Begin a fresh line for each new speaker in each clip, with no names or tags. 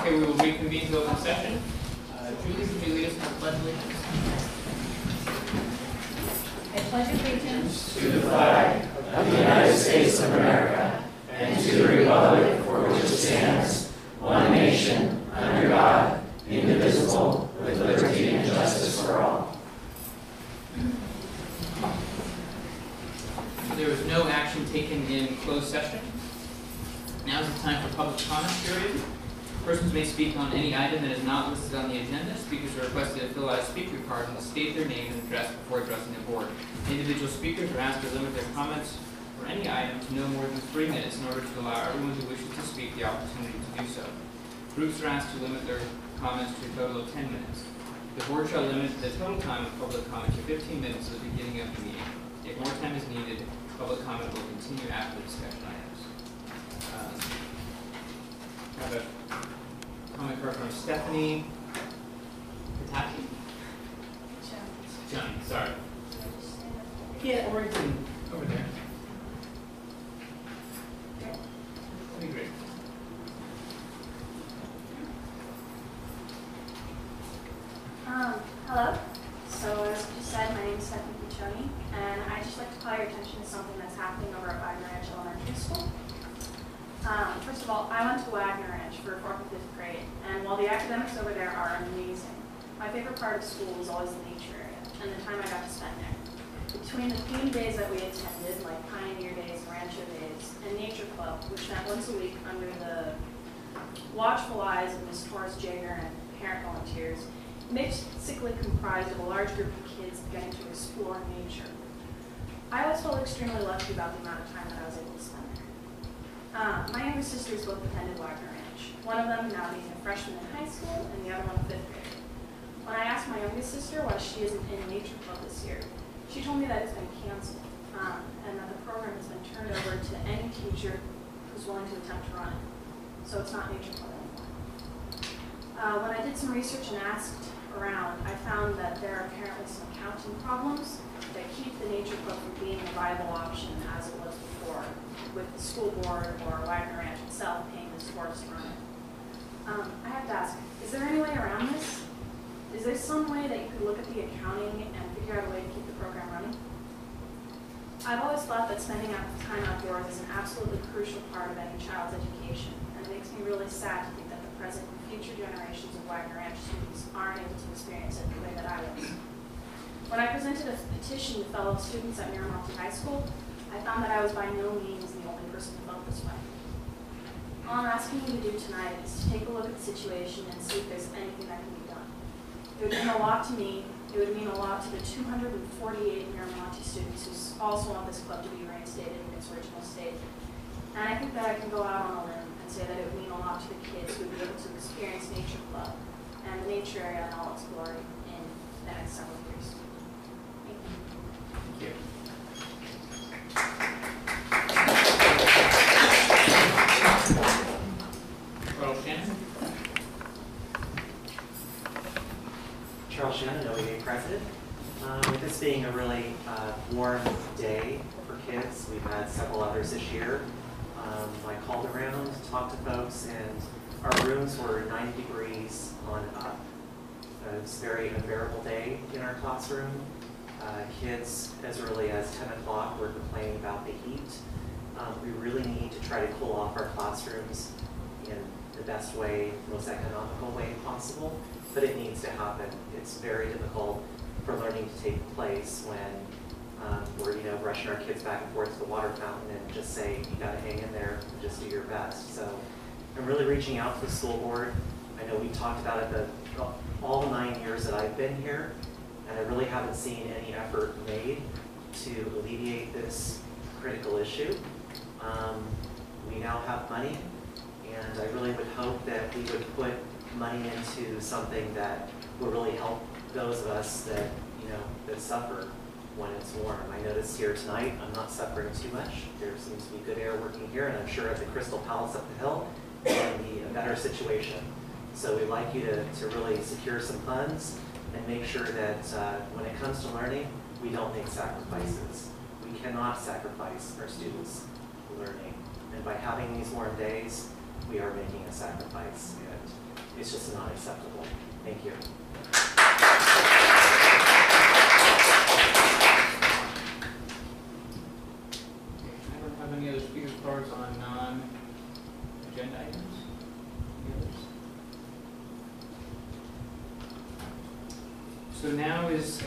Okay, we will reconvene to open session. Julie, could you lead us in the pledge of allegiance?
I pledge allegiance
to the flag of the United States of America and to the republic for which it stands, one nation, under God, indivisible, with liberty and justice for all.
There was no action taken in closed session. Now is the time for public comment period. Persons may speak on any item that is not listed on the agenda. Speakers are requested to fill out a speaker card and to state their name and address before addressing the board. Individual speakers are asked to limit their comments for any item to no more than 3 minutes in order to allow everyone who wishes to speak the opportunity to do so. Groups are asked to limit their comments to a total of 10 minutes. The board shall limit the total time of public comment to 15 minutes at the beginning of the meeting. If more time is needed, public comment will continue after the discussion items. I have a comment card from Stephanie Pataki? Johnny, sorry. Yeah, or over there. That'd be great.
Hello. So as you said, my name is Stephanie Pataki, and I'd just like to call your attention to something that's happening over at Wagner Ranch Elementary School. First of all, I went to Wagner Ranch for 4th and 5th grade, and while the academics over there are amazing, my favorite part of school was always the nature area and the time I got to spend there. Between the theme days that we attended, like Pioneer Days, Rancho Days, and Nature Club, which met once a week under the watchful eyes of Ms. Torres Jager and parent volunteers, basically comprised of a large group of kids getting to explore nature. I always felt extremely lucky about the amount of time that I was able to spend there. My younger sisters both attended Wagner Ranch, one of them now being a freshman in high school and the other one 5th grade. When I asked my youngest sister why she isn't in Nature Club this year, she told me that it's been canceled and that the program has been turned over to any teacher who's willing to attempt to run it. So it's not Nature Club anymore. When I did some research and asked around, I found that there are apparently some accounting problems that keep the Nature Club from being a viable option as it was before, with the school board or Wagner Ranch itself paying the sports to run it. I have to ask, is there any way around this? Is there some way that you could look at the accounting and figure out a way to keep the program running? I've always thought that spending time outdoors is an absolutely crucial part of any child's education, and it makes me really sad to think that the present and future generations of Wagner Ranch students aren't able to experience it the way that I was. When I presented a petition to fellow students at Miramonte High School, I found that I was by no means the only person who felt this way. All I'm asking you to do tonight is to take a look at the situation and see if there's anything that can be done. It would mean a lot to me. It would mean a lot to the 248 Miramonte students who also want this club to be reinstated in its original state. And I think that I can go out on a limb and say that it would mean a lot to the kids who would be able to experience Nature Club and the nature area in all its glory in the next several years. Thank you.
Thank you. Charles Shannon.
Charles Shannon, OEA President. With this being a really warm day for kids, we've had several others this year. I called around, talked to folks, and our rooms were 90 degrees on up. It was a very unbearable day in our classroom. Kids as early as 10 o'clock were complaining about the heat. We really need to try to cool off our classrooms in the best way, most economical way possible, but it needs to happen. It's very difficult for learning to take place when we're rushing our kids back and forth to the water fountain and just say, you got to hang in there and just do your best. So I'm really reaching out to the school board. I know we talked about it all the 9 years that I've been here, and I really haven't seen any effort made to alleviate this critical issue. We now have money, and I really would hope that we would put money into something that will really help those of us that that suffer when it's warm. I noticed here tonight I'm not suffering too much. There seems to be good air working here, and I'm sure at the Crystal Palace up the hill it's going to be a better situation. So we'd like you to really secure some funds and make sure that when it comes to learning, we don't make sacrifices. We cannot sacrifice our students' learning, and by having these warm days, we are making a sacrifice, and it's just not acceptable. Thank you.
I don't have any other speakers cards on non-agenda items. Any others? So now is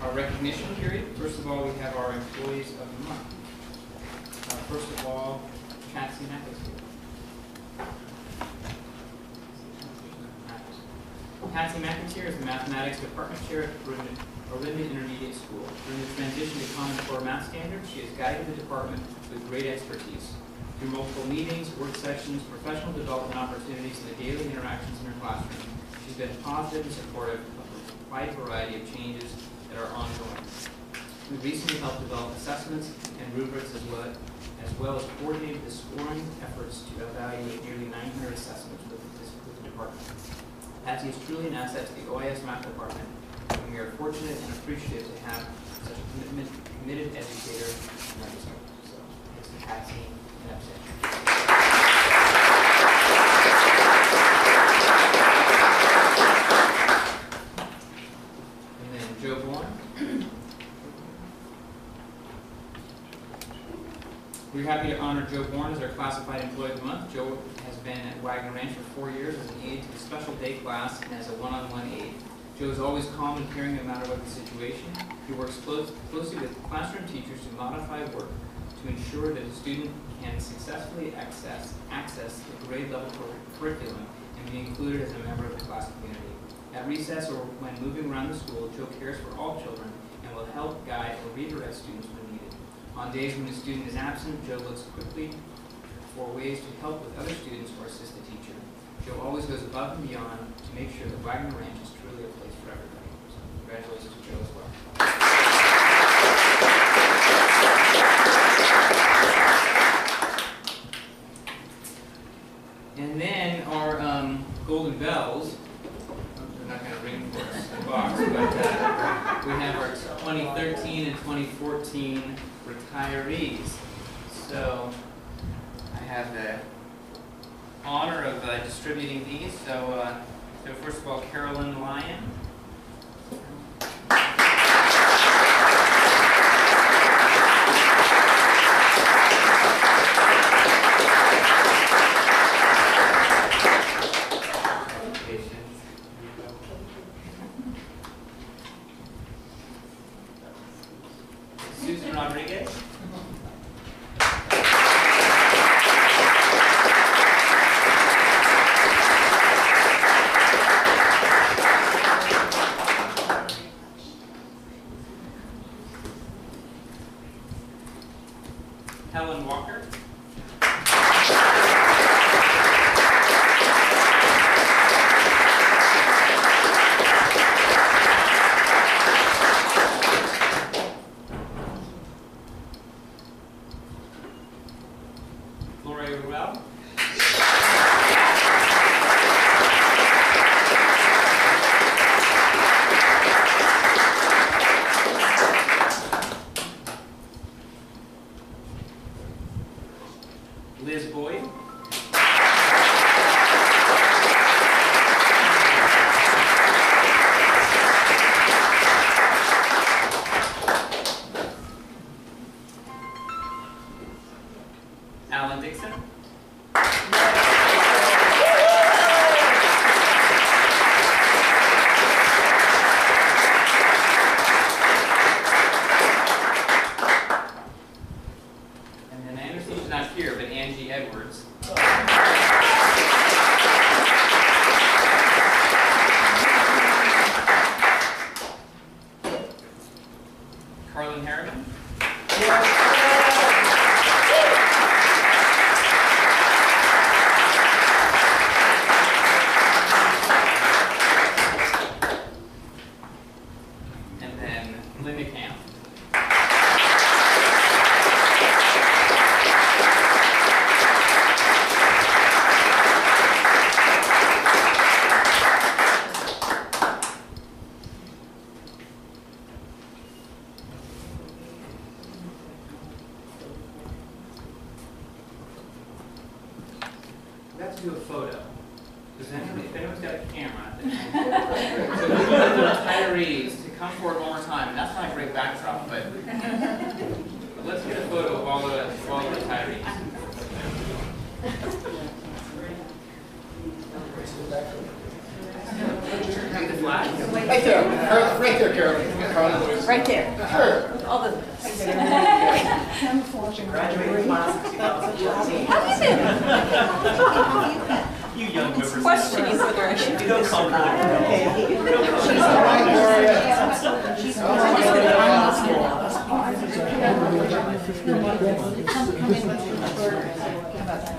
our recognition period. First of all, we have our employees of the month. First of all, Patsy McIntyre. Patsy McIntyre is the Mathematics Department Chair at Orinda Intermediate School. During the transition to Common Core Math Standards, she has guided the department with great expertise. Through multiple meetings, work sessions, professional development opportunities, and the daily interactions in her classroom, she's been positive and supportive of a wide variety of changes that are ongoing. We recently helped develop assessments and rubrics as well as coordinated the scoring efforts to evaluate nearly 900 assessments with the department. Patsy is truly an asset to the OIS Math Department, and we are fortunate and appreciative to have such a committed educator in our district. So, thanks to Patsy and that's it. And then Joe Bourne. We're happy to honor Joe Bourne as our classified employee of the month. Joe has been at Wagner Ranch for 4 years as an aide to the special day class and as a one-on-one aide. Joe is always calm and caring no matter what the situation. He works closely with classroom teachers to modify work to ensure that a student can successfully access the grade level curriculum and be included as a member of the class community. At recess or when moving around the school, Joe cares for all children and will help guide or redirect students when needed. On days when a student is absent, Joe looks quickly for ways to help with other students or assist the teacher. Joe always goes above and beyond to make sure that Wagner Ranch is truly a place for everybody. So congratulations to Joe as well. And then our golden bells, they're not going to ring for us in the box, but we have our 2013 and 2014 retirees. So I have the honor of distributing these. So first of all, Carolyn Lyon. Kevin's got a camera. So we need the retirees to come forward one more time. That's not a great backdrop, but let's get a photo of all the retirees. Take the flag.
Right there, Carolyn.
Right there.
Sure.
All the.
Graduating class of 2014.
How have you been?
You young goofers.
Questioning whether I should do
Don't
this
call
or
me.
not.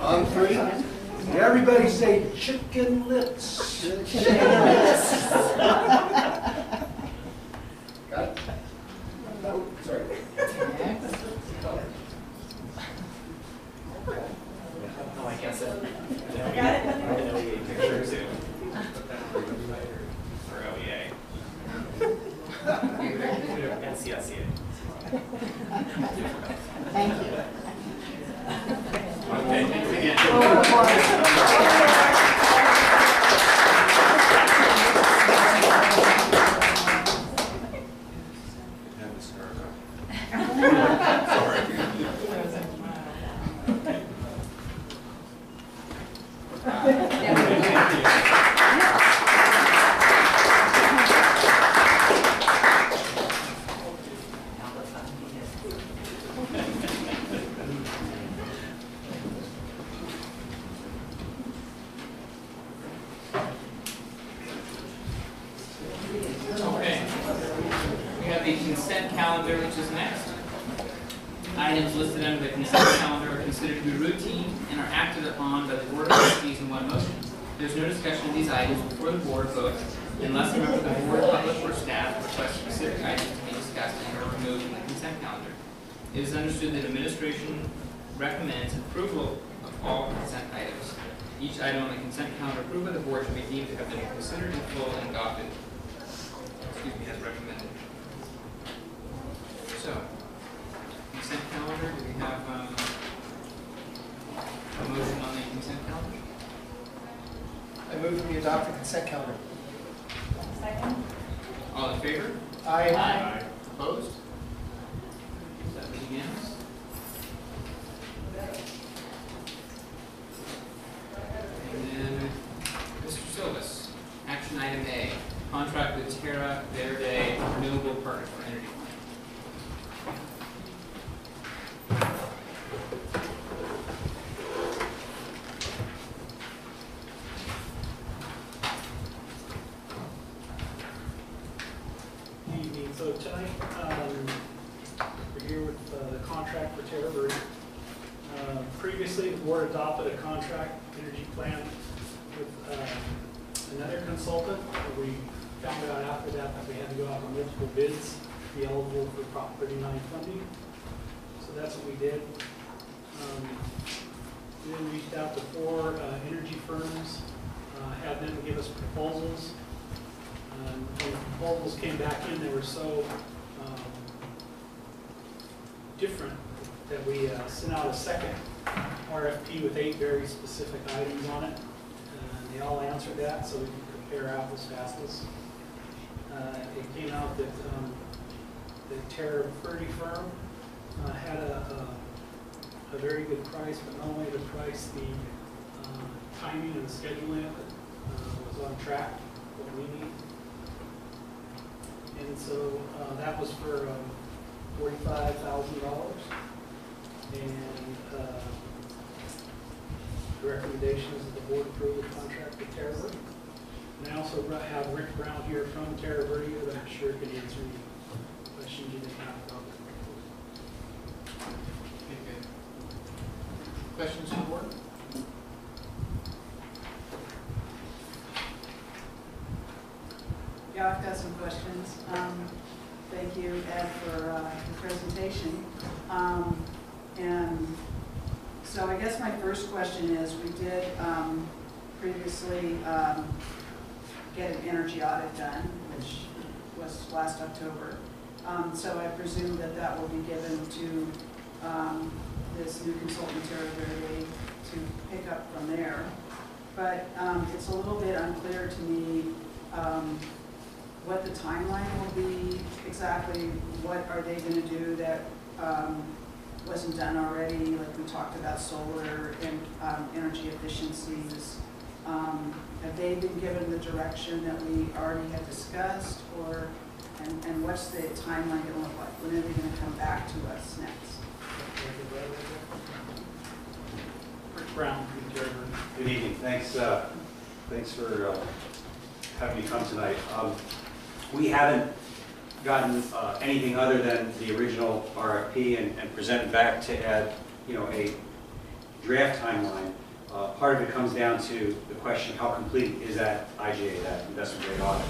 On three. Everybody say chicken lips. Got it? No, sorry.
Oh, I guess it.
Got it?
I didn't know we get pictures too. For OEA. And CSCA.
Thank you.
Okay, thanks again. Okay. We have the consent calendar, which is next. Items listed under the consent calendar are considered to be routine and are acted upon by the Board of Trustees in one motion. There is no discussion of these items before the board votes unless a member of the board, public, or staff requests specific items to be discussed and are removed from the consent calendar. It is understood that administration recommends approval of all consent items. Each item on the consent calendar approved by the board should be deemed to have been considered in full and adopted. Excuse me, as recommended. So, consent calendar, do we have a motion on the consent calendar?
I move that we adopt the consent calendar.
Second.
All in favor?
Aye.
Opposed? That was unanimous. And then, Mr. Silvas, action item A, contract with Terra Verde Renewable Partners for Energy Plan.
Good evening. So tonight, we're here with the contract for Terra Verde. Previously, the board adopted a contract energy plan with another consultant. We found out after that we had to go out on multiple bids to be eligible for Prop 39 funding. So that's what we did. We then reached out to 4 energy firms, had them give us proposals. When the proposals came back in, they were so different that we sent out a second RFP with 8 very specific items on it. And they all answered that, so we could compare apples to apples. It came out that the Terra Verde firm had a very good price, but not only the price, the timing and the scheduling of it was on track, what we need. And so that was for $45,000. And the recommendation is that the board approve the contract with Terra Verde. And I also have Rick Brown here from Terra Verde that I'm sure can answer any questions you may have about it.
Okay, good. Questions from the board?
Yeah, I've got some questions. Thank you, Ed, for the presentation. And so I guess my first question is, we did previously get an energy audit done, which was last October. So I presume that that will be given to this new consultant, Terra Verde, to pick up from there. but it's a little bit unclear to me what the timeline will be exactly. What are they going to do that wasn't done already? Like we talked about solar and energy efficiencies. Have they been given the direction that we already had discussed, or and what's the timeline going to look like? When are they going to come back to us next?
Rick Brown, Jerry.
Good evening. Thanks for having me come tonight. We haven't gotten anything other than the original RFP and presented back to add, a draft timeline. Part of it comes down to the question, how complete is that IGA, that investment grade audit?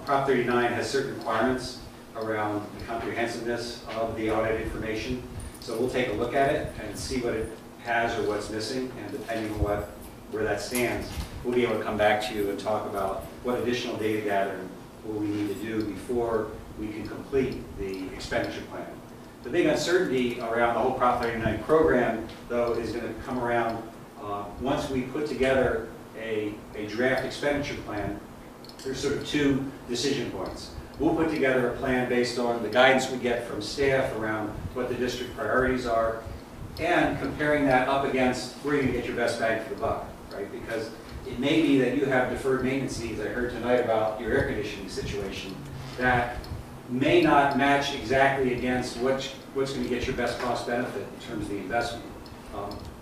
Prop 39 has certain requirements around the comprehensiveness of the audit information. So we'll take a look at it and see what it has or what's missing, and depending on where that stands, we'll be able to come back to you and talk about what additional data gathering will we need to do before we can complete the expenditure plan. The big uncertainty around the whole Prop 39 program, though, is going to come around once we put together a draft expenditure plan. There's sort of two decision points. We'll put together a plan based on the guidance we get from staff around what the district priorities are, and comparing that up against where you can get your best bang for the buck, right? Because it may be that you have deferred maintenance needs. I heard tonight about your air conditioning situation that may not match exactly against what's going to get your best cost benefit in terms of the investment.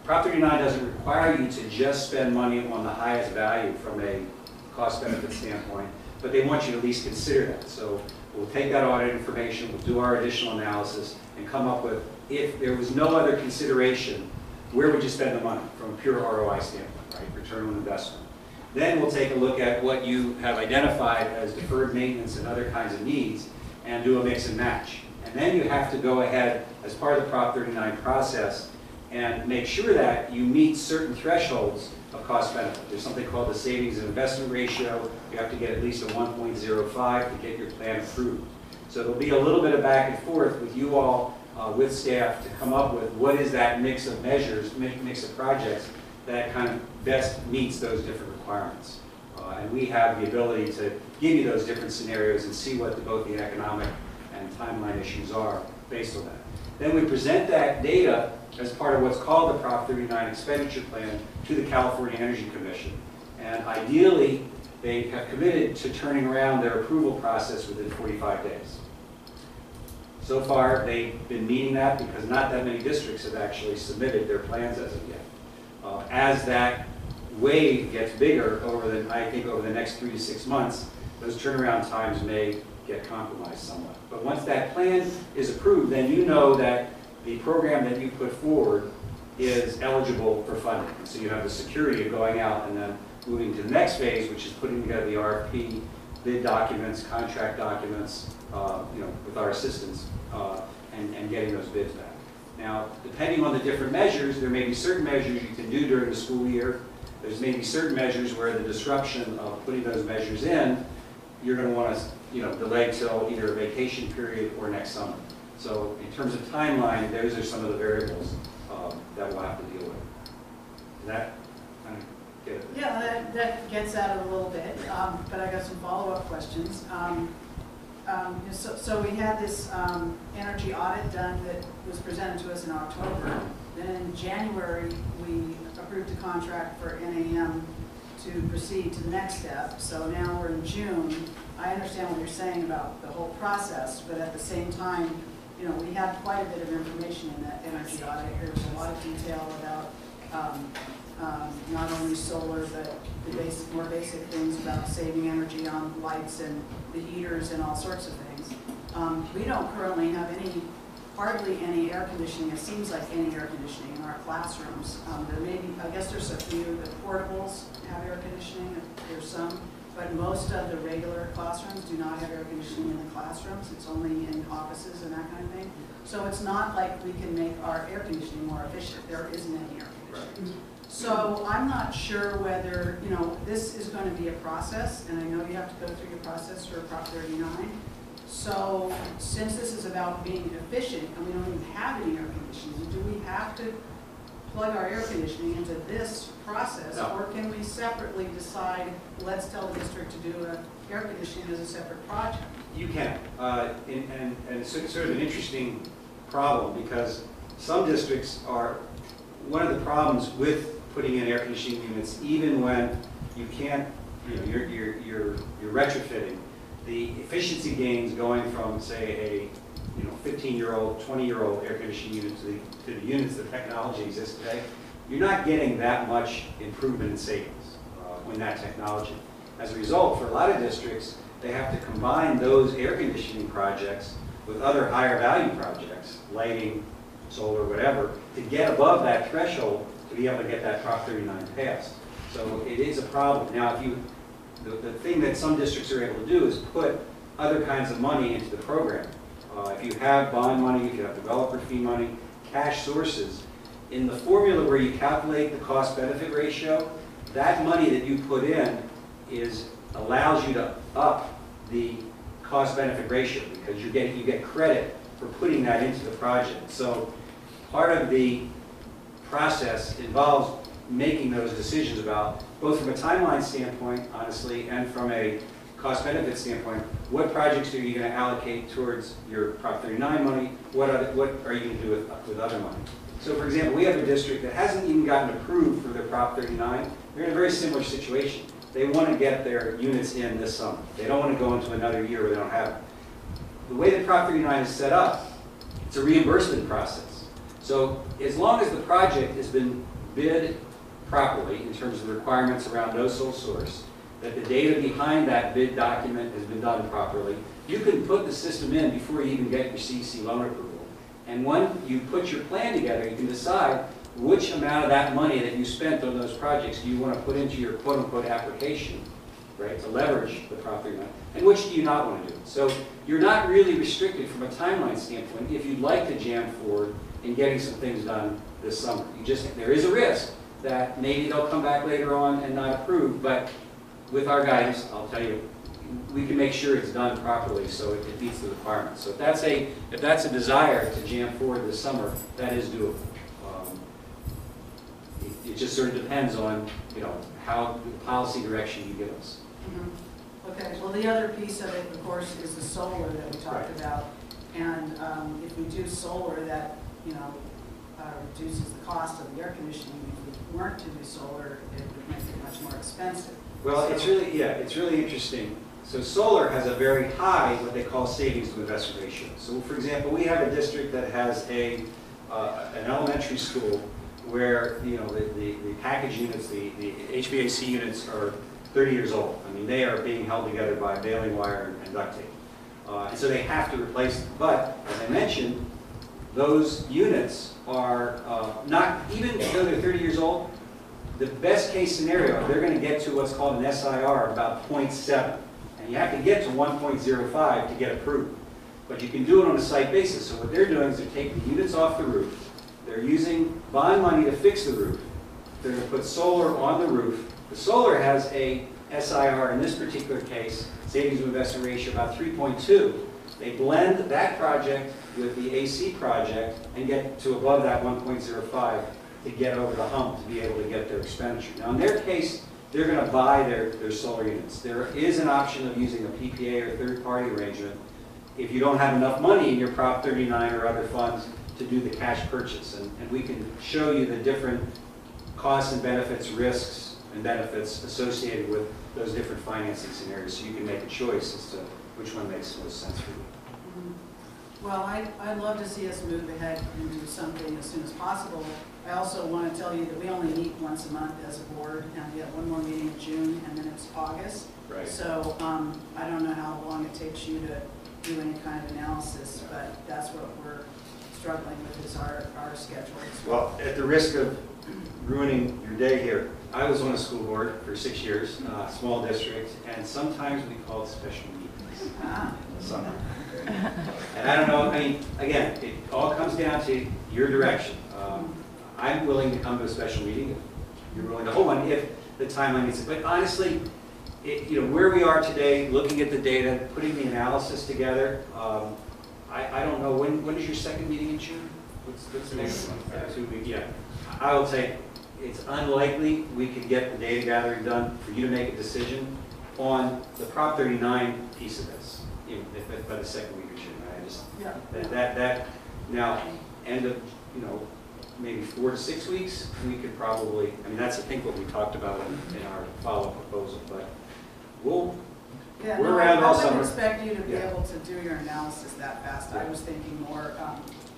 Prop 39 doesn't require you to just spend money on the highest value from a cost benefit standpoint, but they want you to at least consider that. So we'll take that audit information, we'll do our additional analysis, and come up with, if there was no other consideration, where would you spend the money from a pure ROI standpoint, right? Return on investment. Then we'll take a look at what you have identified as deferred maintenance and other kinds of needs and do a mix and match. And then you have to go ahead as part of the Prop 39 process and make sure that you meet certain thresholds of cost benefit. There's something called the savings and investment ratio. You have to get at least a 1.05 to get your plan approved. So there'll be a little bit of back and forth with you all, with staff, to come up with what is that mix of measures, mix of projects that kind of best meets those different requirements. And we have the ability to give you those different scenarios and see what both the economic and timeline issues are based on that. Then we present that data as part of what's called the Prop 39 expenditure plan to the California Energy Commission. And ideally, they have committed to turning around their approval process within 45 days. So far, they've been meeting that because not that many districts have actually submitted their plans as of yet. As that wave gets bigger over the next 3 to 6 months, those turnaround times may get compromised somewhat. But once that plan is approved, then you know that the program that you put forward is eligible for funding. And so you have the security of going out and then moving to the next phase, which is putting together the RFP, bid documents, contract documents, with our assistance, and getting those bids back. Now, depending on the different measures, there may be certain measures you can do during the school year. There's maybe certain measures where the disruption of putting those measures in, you're going to want to delay till either a vacation period or next summer. So in terms of timeline, those are some of the variables that we'll have to deal with. Does that kind of get it?
Yeah, that gets at it a little bit, but I got some follow-up questions. So we had this energy audit done that was presented to us in October. Then in January, we approved a contract for NAM to proceed to the next step. So now we're in June. I understand what you're saying about the whole process, but at the same time, we have quite a bit of information in that energy audit. There's a lot of detail about not only solar, but the more basic things about saving energy on lights and the heaters and all sorts of things. We don't currently have hardly any air conditioning. It seems like any air conditioning in our classrooms. There may be, I guess there's a few, the portables have air conditioning, there's some, but most of the regular classrooms do not have air conditioning in the classrooms. It's only in offices and that kind of thing. So it's not like we can make our air conditioning more efficient. There isn't any air conditioning. Right. So I'm not sure whether, this is going to be a process, and I know you have to go through your process for Prop 39. So since this is about being efficient and we don't even have any air conditioning, do we have to plug our air conditioning into this process?
No.
Or can we separately decide, let's tell the district to do air conditioning as a separate project?
You can, and it's sort of an interesting problem because some districts are, one of the problems with putting in air conditioning units, even when you can't, you're retrofitting, the efficiency gains going from, say, a 15-year-old, 20-year-old air conditioning unit to the units that technology exists today, you're not getting that much improvement in savings in that technology. As a result, for a lot of districts, they have to combine those air conditioning projects with other higher value projects, lighting, solar, whatever, to get above that threshold to be able to get that Prop 39 passed. So it is a problem. Now, the thing that some districts are able to do is put other kinds of money into the program. If you have bond money, if you have developer fee money, cash sources, in the formula where you calculate the cost-benefit ratio, that money that you put in allows you to up the cost-benefit ratio because you get credit for putting that into the project. So part of the process involves making those decisions about, both from a timeline standpoint, honestly, and from a cost-benefit standpoint, what projects are you going to allocate towards your Prop 39 money? What are you going to do with other money? So, for example, we have a district that hasn't even gotten approved for their Prop 39. They're in a very similar situation. They want to get their units in this summer. They don't want to go into another year where they don't have it. The way that Prop 39 is set up, it's a reimbursement process. So as long as the project has been bid properly in terms of the requirements around no sole source, that the data behind that bid document has been done properly, you can put the system in before you even get your CEC loan approval. And when you put your plan together, you can decide which amount of that money that you spent on those projects do you want to put into your quote-unquote application, right, to leverage the Prop 39, and which do you not want to do. So you're not really restricted from a timeline standpoint if you'd like to jam forward in getting some things done this summer. There is a risk that maybe they'll come back later on and not approve, but with our guidance, I'll tell you, we can make sure it's done properly so it meets the requirements. So if that's a desire to jam forward this summer, that is doable. It just sort of depends on, how the policy direction you give us.
Mm-hmm. Okay, well, the other piece of it, of course, is the solar that we talked about. And if we do solar, that, reduces the cost of the air conditioning. If we weren't to do solar, it would make it much more expensive.
Well, it's really interesting. So solar has a very high, what they call savings to investment ratio. So for example, we have a district that has an elementary school where, the package units, the HVAC units are 30 years old. I mean, they are being held together by baling wire and duct tape. And so they have to replace them. But as I mentioned, those units are not, even though they're 30 years old, the best case scenario, they're going to get to what's called an SIR about 0.7. And you have to get to 1.05 to get approved. But you can do it on a site basis. So what they're doing is they're taking the units off the roof. They're using bond money to fix the roof. They're going to put solar on the roof. The solar has a SIR, in this particular case, savings to investment ratio, about 3.2. They blend that project with the AC project and get to above that 1.05 to get over the hump to be able to get their expenditure. Now, in their case, they're going to buy their solar units. There is an option of using a PPA or third-party arrangement if you don't have enough money in your Prop 39 or other funds to do the cash purchase. And we can show you the different costs and benefits, risks and benefits associated with those different financing scenarios, so you can make a choice as to which one makes most sense for you.
Well, I'd love to see us move ahead and do something as soon as possible. I also want to tell you that we only meet once a month as a board, and we have one more meeting in June, and then it's August.
Right.
So I don't know how long it takes you to do any kind of analysis, but that's what we're struggling with is our schedule.
Well, at the risk of ruining your day here, I was on a school board for 6 years, small district, and sometimes we call it special meetings. Summer. And I don't know, I mean, again, it all comes down to your direction. I'm willing to come to a special meeting if you're willing to hold one, if the timeline needs it. But honestly, where we are today, looking at the data, putting the analysis together, I don't know, when is your second meeting in June? what's the next one? 2 weeks, yeah. I would say it's unlikely we could get the data gathering done for you to make a decision on the Prop 39 piece of this, by the second week of June. I just, that now, end of, maybe 4 to 6 weeks, we could probably, I mean, that's, I think, what we talked about in our follow-up proposal, but
Yeah,
we're
no,
around all
I
summer.
wouldn't expect you to be
Yeah.
able to do your analysis that fast. I was thinking more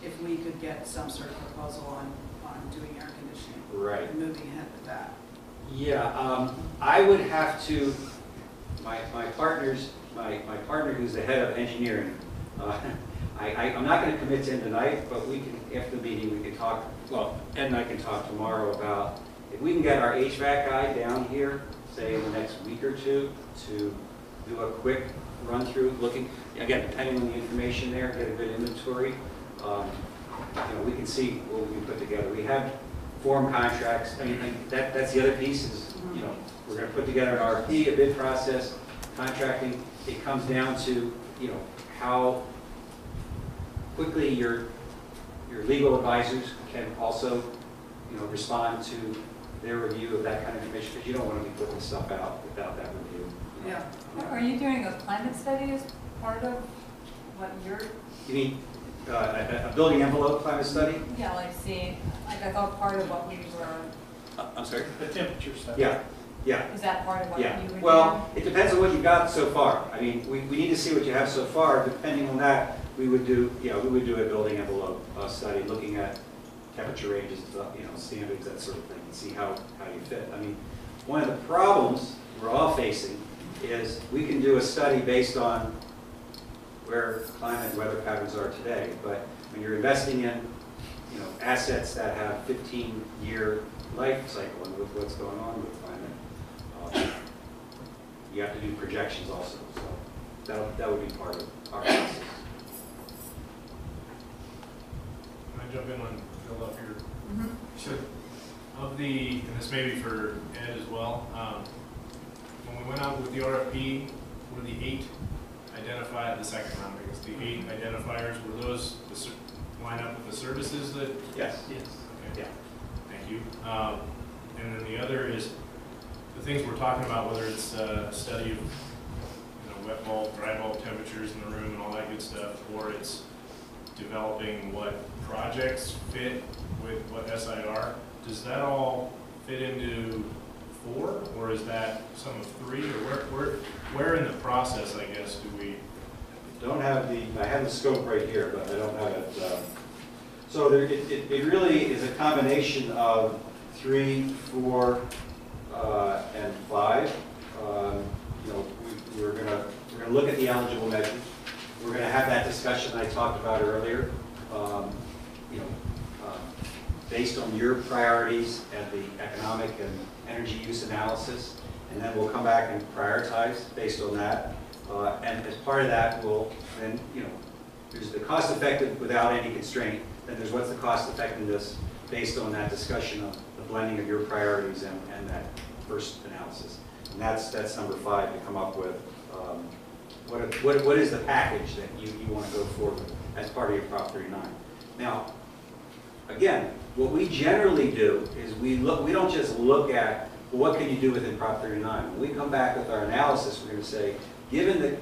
if we could get some sort of proposal on doing air conditioning.
Right.
And moving ahead with that.
Yeah, I would have to, my partner who's the head of engineering, I'm not going to commit to him tonight, but we can, after the meeting, we can talk, well, Ed and I can talk tomorrow about if we can get our HVAC guy down here, say in the next week or two, to do a quick run through, looking, again, depending on the information there, get a good inventory. We can see what we can put together. We have form contracts. I mean, that's the other piece is, we're going to put together an RFP, a bid process, contracting. It comes down to, how quickly your legal advisors can also, respond to their review of that kind of information, because you don't want to be putting stuff out without that review.
Yeah.
Are you doing a climate study as part of what you're,
You mean a building envelope climate study?
yeah, like seeing, like I thought part of what we were,
I'm sorry?
The temperature study.
Yeah.
is that part of what you were
Yeah,
doing?
well, it depends on what you've got so far. I mean, we need to see what you have so far. Depending on that, we would do a building envelope study, looking at temperature ranges, standards, that sort of thing, and see how you fit. I mean, one of the problems we're all facing is we can do a study based on where climate and weather patterns are today, but when you're investing in, assets that have 15-year life cycle and with what's going on with climate, you have to do projections also. So that would be part of our process.
Can I jump in on Phil up here?
Mm-hmm.
Sure. And this may be for Ed as well, when we went out with the RFP, were the 8 identified, the second round, I guess, the 8 identifiers, were those line up with the services that?
Yes.
Yes.
Okay.
Yeah.
Thank you. And then the other is the things we're talking about, whether it's a study of wet bulb, dry bulb temperatures in the room and all that good stuff, or it's developing what projects fit with what SIR. Does that all fit into 4, or is that some of 3, or where in the process, I guess, do we?
I have the scope right here, but I don't have it. So it really is a combination of 3, 4, and 5. We're going to look at the eligible measures. We're going to have that discussion I talked about earlier. Based on your priorities and the economic and energy use analysis, and then we'll come back and prioritize based on that. And as part of that, we'll then, there's the cost effective without any constraint, then there's what's the cost effectiveness based on that discussion of the blending of your priorities and that first analysis. And that's number 5 to come up with. What is the package that you want to go forward with as part of your Prop 39? Now, again, what we generally do is we don't just look at, well, what can you do within Prop 39? When we come back with our analysis, we're going to say, given the,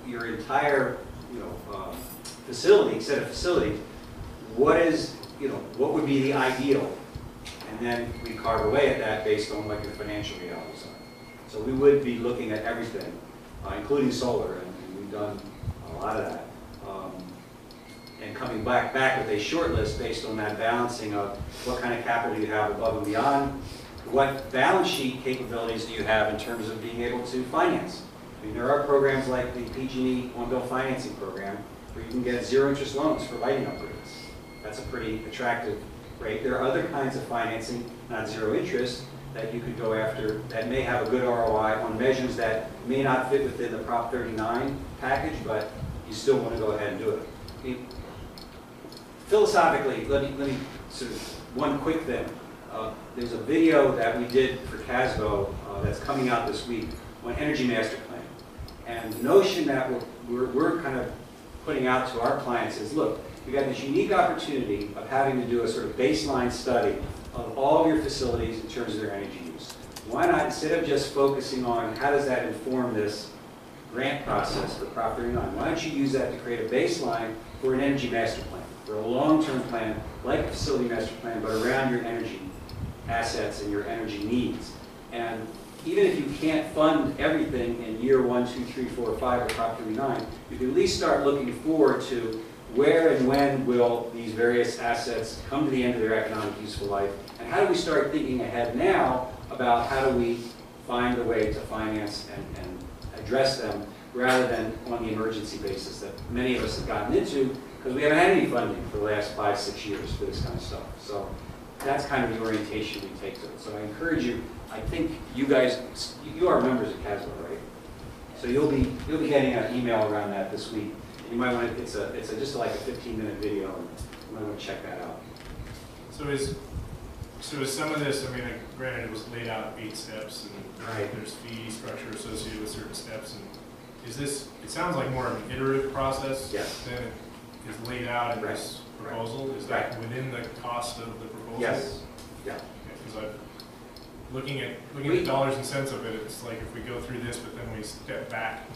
your entire, facility, set of facilities, what would be the ideal? And then we carve away at that based on what your financial realities are. So we would be looking at everything, including solar, and we've done a lot of that. And coming back with a short list based on that balancing of what kind of capital you have above and beyond, what balance sheet capabilities do you have in terms of being able to finance. I mean, there are programs like the PG&E One-Bill Financing Program where you can get 0 interest loans for lighting upgrades. That's a pretty attractive rate. There are other kinds of financing, not 0 interest, that you could go after that may have a good ROI on measures that may not fit within the Prop 39 package, but you still want to go ahead and do it. I mean, philosophically, let me sort of one quick thing. There's a video that we did for CASBO that's coming out this week on Energy Master Plan. And the notion that we're kind of putting out to our clients is, look, you've got this unique opportunity of having to do a sort of baseline study of all of your facilities in terms of their energy use. Why not, instead of just focusing on how does that inform this grant process for Prop 39, why don't you use that to create a baseline for an energy master plan, for a long-term plan, like a facility master plan, but around your energy assets and your energy needs. And even if you can't fund everything in year 1, 2, 3, 4, 5 of Prop 39, you can at least start looking forward to where and when will these various assets come to the end of their economic useful life, and how do we start thinking ahead now about how do we find a way to finance and address them rather than on the emergency basis that many of us have gotten into because we haven't had any funding for the last 5, 6 years for this kind of stuff. So that's kind of the orientation we take to it. So I encourage you, I think you guys, you are members of Caswell, right? So you'll be getting an email around that this week. You might want to, it's just like a 15-minute video, and you might want to check that out.
So is some of this, I mean, granted it was laid out 8 steps, and
Right.
there's fee structure associated with certain steps, and is this, it sounds like more of an iterative process
Yes.
than it is laid out in this
Right.
proposal? Is that within the cost of the proposal?
Yes. Yeah.
Because looking at the dollars and cents of it, it's like if we go through this, but then we step back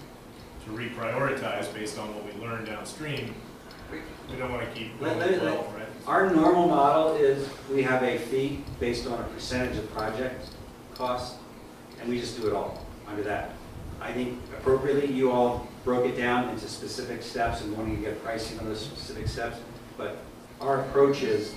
to reprioritize based on what we learn downstream, we don't want to keep going right?
Our normal model is we have a fee based on a percentage of project cost, and we just do it all under that. I think appropriately you all broke it down into specific steps and wanting to get pricing on those specific steps, but our approach is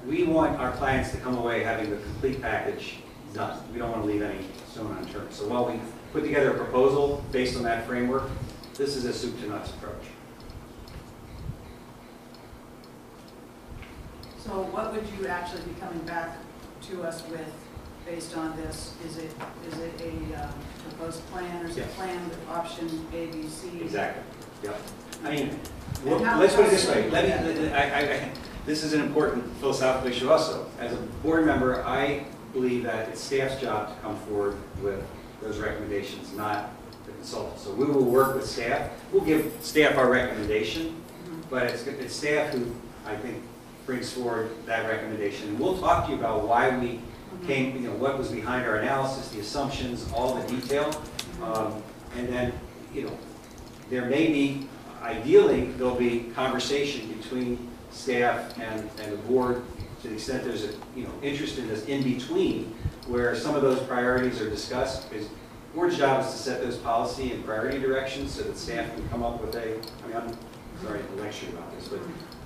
we want our clients to come away having the complete package done. We don't want to leave any stone unturned. So while we put together a proposal based on that framework, this is a soup to nuts approach.
So what would you actually be coming back to us with based on this? Is it a proposed plan, or is it a plan with option A, B, C?
Exactly. Yep. I mean,
And
let's put it this way. This is an important philosophical issue also. As a board member, I believe that it's staff's job to come forward with those recommendations, not the consultant. So we will work with staff. We'll give staff our recommendation, but it's staff who, I think, brings forward that recommendation. And we'll talk to you about why we came, what was behind our analysis, the assumptions, all the detail. And then, there may be, ideally, there'll be conversation between staff and the board to the extent there's interest in this in between where some of those priorities are discussed, because the board's job is to set those policy and priority directions so that staff can come up with I'm sorry to lecture about this, but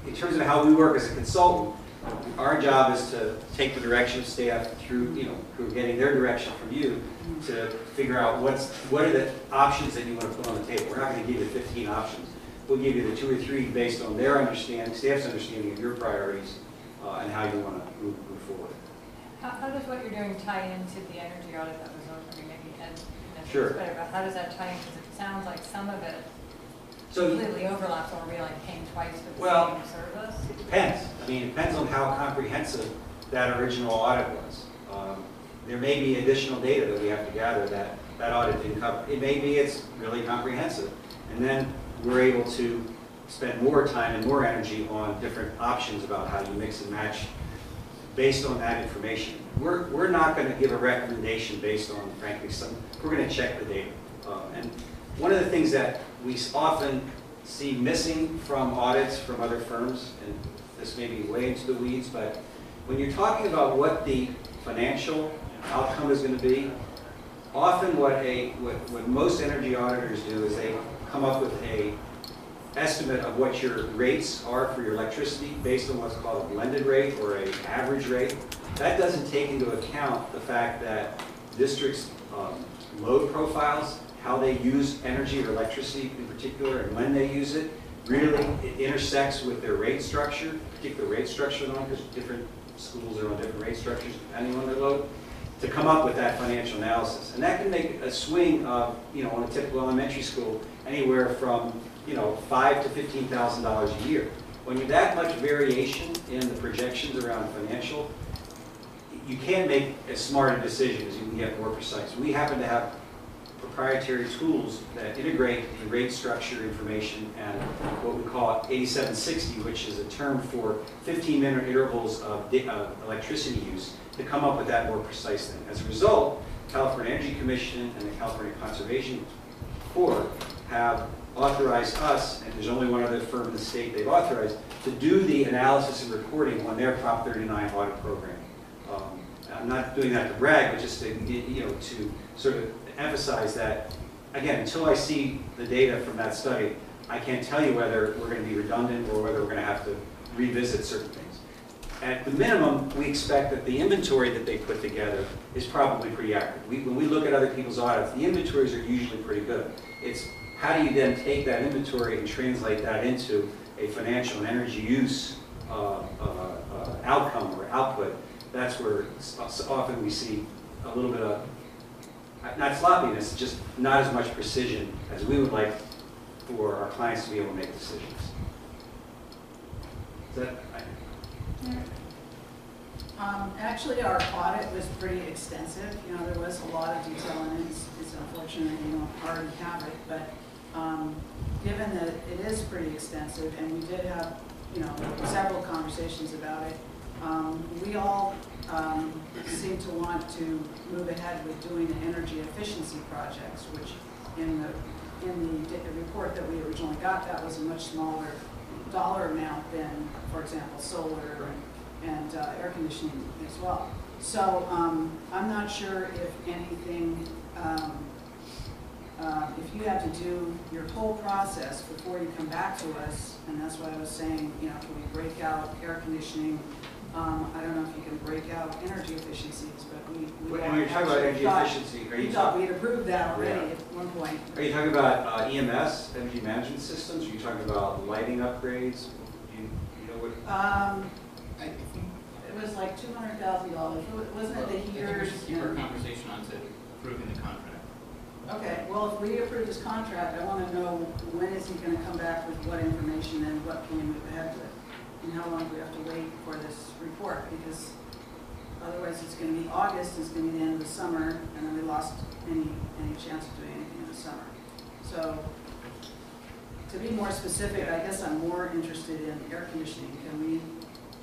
in terms of how we work as a consultant, our job is to take the direction of staff through getting their direction from you to figure out what are the options that you want to put on the table. We're not going to give you 15 options. We'll give you the 2 or 3 based on their understanding, staff's understanding of your priorities and how you want to move forward.
How does what you're doing tie into the energy audit that was over? Maybe Ed can
Sure.
better, but how does that tie in? Because it sounds like some of it
So
completely overlaps, or we're like paying twice for the
Well,
same service.
it depends. It depends on how comprehensive that original audit was. There may be additional data that we have to gather that audit didn't cover. It may be it's really comprehensive, and then we're able to spend more time and more energy on different options about how you mix and match based on that information. We're not going to give a recommendation based on, frankly, we're going to check the data. And one of the things that we often see missing from audits from other firms, and this may be way into the weeds, but when you're talking about what the financial outcome is going to be, often what most energy auditors do is they come up with a estimate of what your rates are for your electricity based on what's called a blended rate or an average rate. That doesn't take into account the fact that districts' load profiles, how they use energy or electricity in particular, and when they use it, really it intersects with their rate structure, particular rate structure because different schools are on different rate structures depending on their load, to come up with that financial analysis. And that can make a swing of, on a typical elementary school, anywhere from, $5,000 to $15,000 a year. When you're that much variation in the projections around financial, you can make as smart a decision as you can get more precise. We happen to have proprietary tools that integrate the rate structure information and what we call 8760, which is a term for 15-minute intervals of electricity use, to come up with that more precise thing. As a result, California Energy Commission and the California Conservation Corps have authorized us, and there's only one other firm in the state they've authorized, to do the analysis and reporting on their Prop 39 audit program. I'm not doing that to brag, but just to, to sort of emphasize that, again, until I see the data from that study, I can't tell you whether we're going to be redundant or whether we're going to have to revisit certain things. At the minimum, we expect that the inventory that they put together is probably pretty accurate. When we look at other people's audits, the inventories are usually pretty good. It's how do you then take that inventory and translate that into a financial and energy use outcome or output. That's where often we see a little bit of, not sloppiness, just not as much precision as we would like for our clients to be able to make decisions. Is that?
Actually, our audit was pretty extensive. There was a lot of detail in it. It's unfortunate you don't already have it, but given that it is pretty extensive, and we did have, several conversations about it, we all seem to want to move ahead with doing the energy efficiency projects, which in the report that we originally got, that was a much smaller dollar amount than, for example, solar and air conditioning as well. So I'm not sure if anything, if you have to do your whole process before you come back to us, and that's why I was saying, can we break out air conditioning? I don't know if you can break out energy efficiencies, but we
when you're talking about energy efficiency, are you
thought we'd approved that already at one point.
Are you talking about EMS, energy management systems? Are you talking about lighting upgrades? You know what?
I think
It was like $200,000. Wasn't it the
I think we
heaters?
should keep our conversation on to approving the contract.
Okay, well, if we approve this contract, I want to know when is he going to come back with what information and what can we move ahead with? And how long do we have to wait for this report? Because otherwise it's going to be August, it's going to be the end of the summer, and then we lost any chance of doing anything in the summer. So to be more specific, I guess I'm more interested in air conditioning.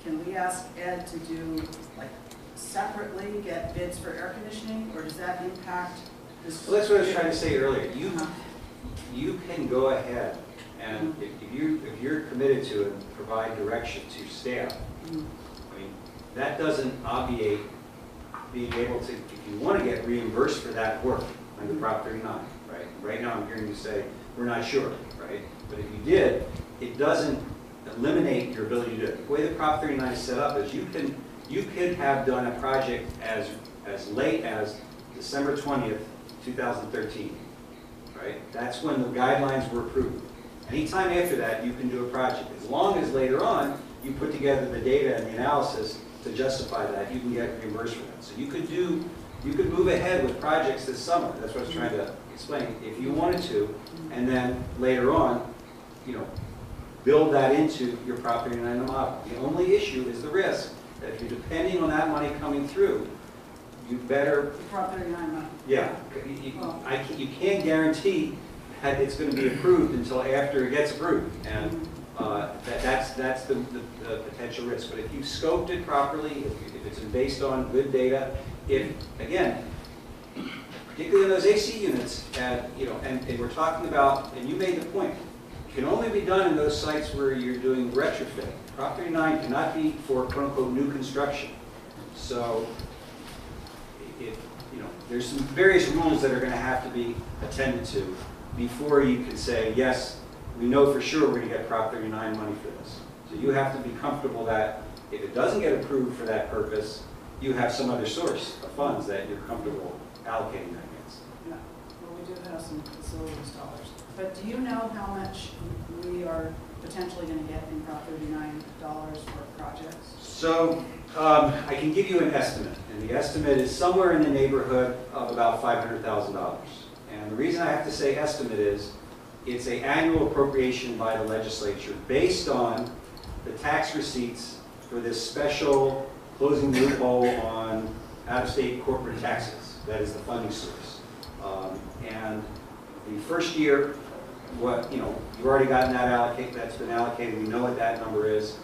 Can we ask Ed to do, like, separately get bids for air conditioning, or does that impact this?
Well, that's what I was trying to say earlier. You can go ahead and if you're committed to it and provide direction to staff, I mean, that doesn't obviate being able to, if you want to get reimbursed for that work under Prop 39, right? Right now I'm hearing you say, we're not sure, right? But if you did, it doesn't eliminate your ability to do it. The way the Prop 39 is set up is you could have done a project as late as December 20th, 2013, right? That's when the guidelines were approved. Anytime after that, you can do a project. As long as later on, you put together the data and the analysis to justify that, you can get reimbursed for that. So you could move ahead with projects this summer. That's what I was trying to explain. If you wanted to, and then later on, build that into your Prop 39 model. The only issue is the risk that if you're depending on that money coming through, you better.
The Prop 39 money.
Yeah, you can't guarantee that it's going to be approved until after it gets approved, and that's the potential risk. But if you've scoped it properly, if it's based on good data, again, particularly in those AC units, and we're talking about, and you made the point, it can only be done in those sites where you're doing retrofit. Prop 39 cannot be for quote unquote new construction. So there's some various rules that are going to have to be attended to before you can say, yes, we know for sure we're going to get Prop 39 money for this. So you have to be comfortable that if it doesn't get approved for that purpose, you have some other source of funds that you're comfortable allocating that against.
Yeah, well, we do have some facilities dollars. But do you know how much we are potentially going to get in Prop 39 dollars for projects?
So I can give you an estimate, and the estimate is somewhere in the neighborhood of about $500,000. And the reason I have to say estimate is it's an annual appropriation by the legislature based on the tax receipts for this special closing loophole on out-of-state corporate taxes. That is the funding source. And And the first year, you've already gotten that that's been allocated. We know what that number is.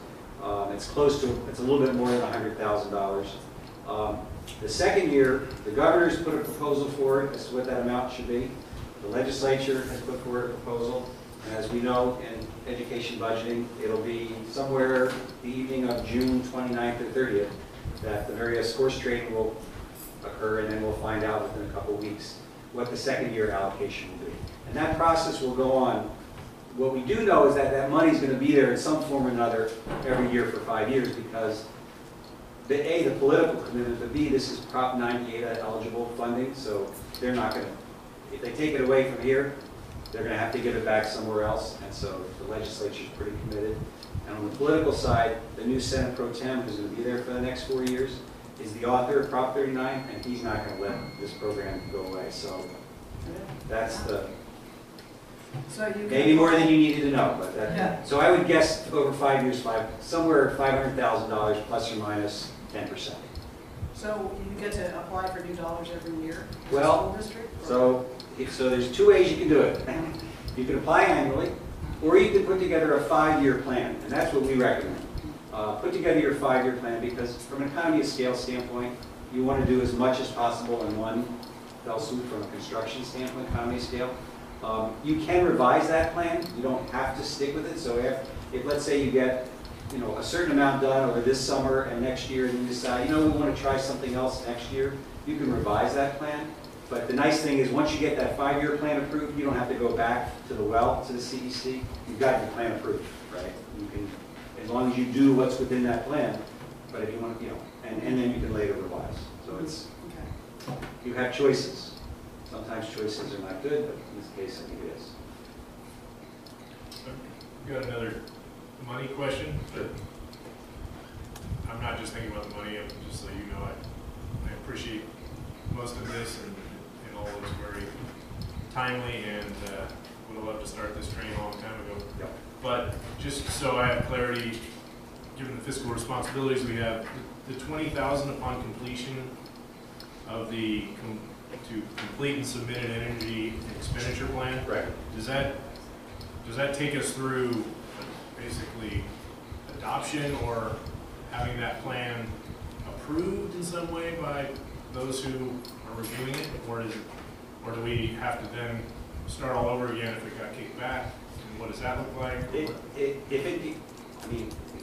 It's a little bit more than $100,000. The second year, the governor's put a proposal forward as to what that amount should be. The legislature has put forward a proposal. And as we know in education budgeting, it'll be somewhere the evening of June 29th or 30th that the various course trading will occur, and then we'll find out within a couple of weeks what the second year allocation will be. And that process will go on. What we do know is that that money is going to be there in some form or another every year for 5 years, because A, the political commitment, but B, this is Prop 98 eligible funding, so they're not going to, if they take it away from here, they're going to have to give it back somewhere else, and so the legislature is pretty committed. And on the political side, the new Senate Pro Tem, who's going to be there for the next 4 years, is the author of Prop 39, and he's not going to let this program go away. So that's the, maybe more than you needed to know, but that, so I would guess over 5 years, somewhere $500,000 plus or minus 10%.
So you get to apply for new dollars every year as a
Well,
school district?
So there's 2 ways you can do it. You can apply annually, or you can put together a 5-year plan, and that's what we recommend. Put together your 5-year plan, because from an economy of scale standpoint, you want to do as much as possible in one fell swoop from a construction standpoint, economy of scale. You can revise that plan. You don't have to stick with it. So if let's say you get a certain amount done over this summer and next year, and you decide, we want to try something else next year, you can revise that plan. But the nice thing is, once you get that 5-year plan approved, you don't have to go back to the to the CEC. You've got your plan approved, right? You can, as long as you do what's within that plan. But if you want, and then you can later revise. So it's, you have choices. Sometimes choices are not good, but in this case, I think it is.
I've got another money question. But I'm not just thinking about the money. Just so you know, I appreciate most of this, and all is very timely, and would have loved to start this training a long time ago.
Yep.
But just so I have clarity, given the fiscal responsibilities we have, the $20,000 upon completion of the to complete and submit an energy expenditure plan.
Right.
Does that take us through basically adoption or having that plan approved in some way by those who are reviewing it, or do we have to then start all over again if it got kicked back? And what does that look like?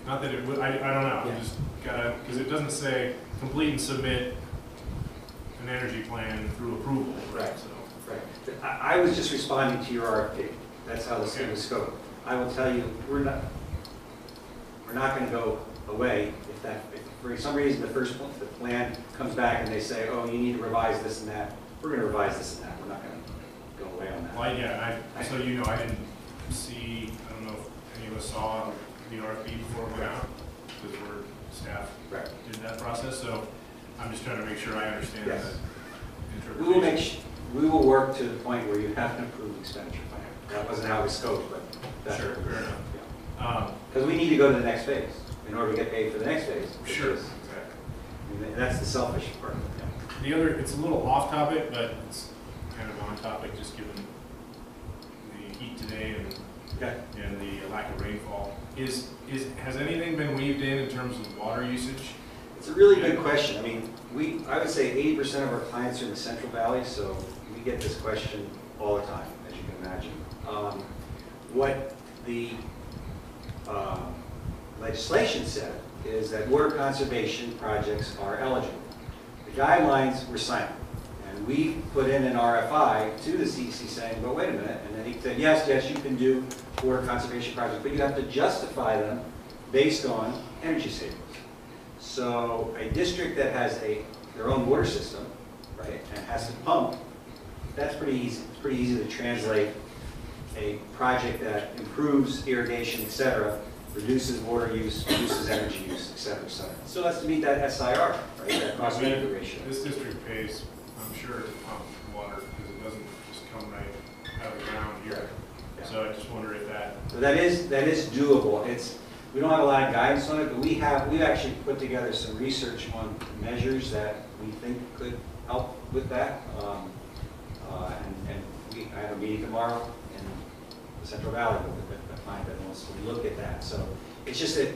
Not that it would. I don't know.
Yeah.
I just gotta, because it doesn't say complete and submit an energy plan through approval.
Right.
So.
Right. I was just responding to your RFP. That's how this thing was scoped. I will tell you, we're not going to go away if for some reason the plan comes back and they say, oh, you need to revise this and that. We're going to revise this and that. We're not going to go away on that.
Well, yeah. So I didn't see. I don't know if any of us saw the RFP before it went out, because we're staff did that process. So I'm just trying to make sure I understand that interpretation.
We will work to the point where you have an approved expenditure plan. That wasn't how we scoped, but that's
sure, fair enough.
Yeah. Because we need to go to the next phase in order to get paid for the next phase.
Sure,
is,
exactly.
That's the selfish part. Yeah.
The other, it's a little off topic, but it's kind of on topic, just given the heat today and the lack of rainfall. Has anything been weaved in terms of water usage?
It's a really good question. I mean, I would say 80% of our clients are in the Central Valley, so we get this question all the time, as you can imagine. What the legislation said is that water conservation projects are eligible. The guidelines were silent, and we put in an RFI to the CEC saying, well, wait a minute, and then he said, yes, you can do water conservation projects, but you have to justify them based on energy savings. So a district that has their own water system, right, and has to pump, that's pretty easy. It's pretty easy to translate a project that improves irrigation, et cetera, reduces water use, reduces energy use, et cetera, et cetera. So that's to meet that SIR, right, that cost benefit ratio.
This district pays, I'm sure, to pump water, because it doesn't just come right out of the ground here. Yeah. So I just wonder if that...
So that is doable. We don't have a lot of guidance on it, but we've actually put together some research on measures that we think could help with that. And a meeting tomorrow in the Central Valley with a client that wants to look at that. So it's just that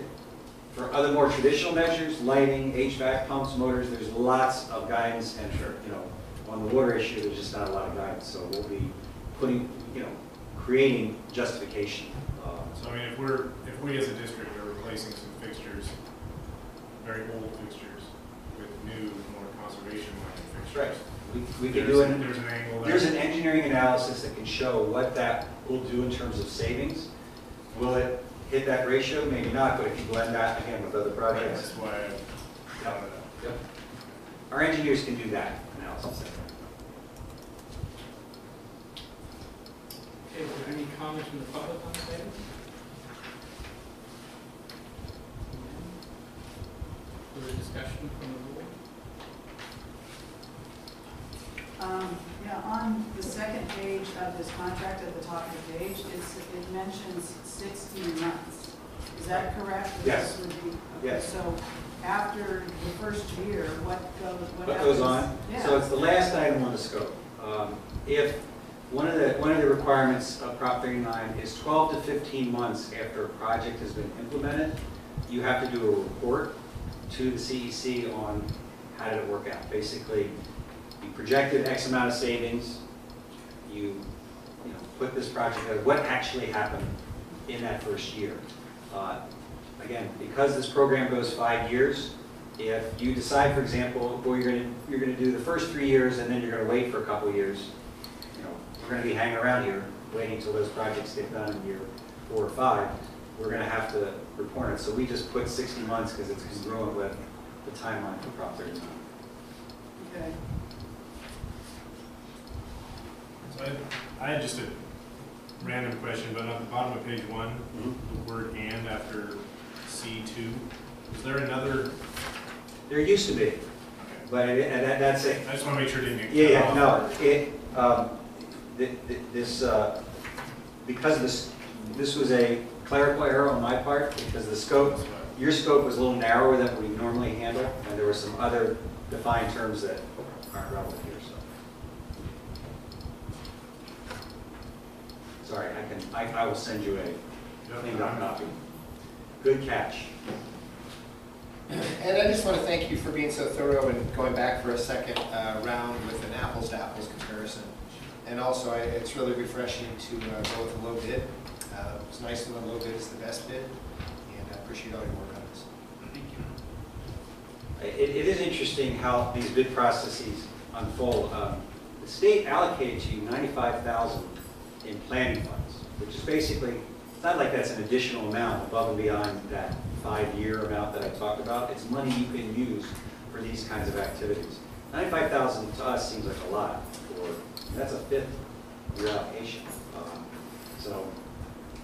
for other more traditional measures, lighting, HVAC, pumps, motors, there's lots of guidance, and on the water issue, there's just not a lot of guidance. So we'll be putting, creating justification.
So I mean, if we as a district are replacing some fixtures, very old fixtures, with new, more conservation-minded fixtures.
Right. We can do it.
There's an angle there.
There's an engineering analysis that can show what that will do in terms of savings. Will it hit that ratio? Maybe not, but if you blend that again with other projects.
That's why I brought it up.
Yep. Our engineers can do that analysis.
Okay, is there any comments from the public on this item? Further discussion from the board?
Yeah, on the second page of this contract, at the top of the page, it mentions 16 months. Is that correct?
Yes.
This would be, okay,
Yes.
so after the first year, what
What goes
happens?
on?
Yeah.
So it's the last item on the scope. If one of the requirements of Prop 39 is 12 to 15 months after a project has been implemented, you have to do a report to the CEC on how did it work out. Basically, you projected X amount of savings, you put this project together, what actually happened in that first year. Again, because this program goes 5 years, if you decide, for example, well, you're going to do the first 3 years and then you're going to wait for a couple of years, we're going to be hanging around here waiting until those projects get done in year 4 or 5. We're going to have to report it. So we just put 60 months because it's congruent with the timeline for Prop 39.
Okay.
So I had just a random question, but on the bottom of page 1, the word "and" after C2, is there another?
There used to be,
Okay.
but that's it.
I just want to make sure it didn't get
Yeah,
cut
no,
off.
Because this was a clerical error on my part, because the scope, your scope was a little narrower than we normally handle, and there were some other defined terms that aren't relevant here, so. Sorry, I will send you a cleaned up copy. Good catch.
And I just want to thank you for being so thorough and going back for a second round with an apples-to-apples comparison. And also, it's really refreshing to go with a low bid. It's nice when a low bid is the best bid, and I appreciate all your work on this.
Thank you.
It is interesting how these bid processes unfold. The state allocated to you $95,000 in planning funds, which is basically, it's not like that's an additional amount above and beyond that 5-year amount that I talked about. It's money you can use for these kinds of activities. $95,000 to us seems like a lot that's a 5th year allocation. So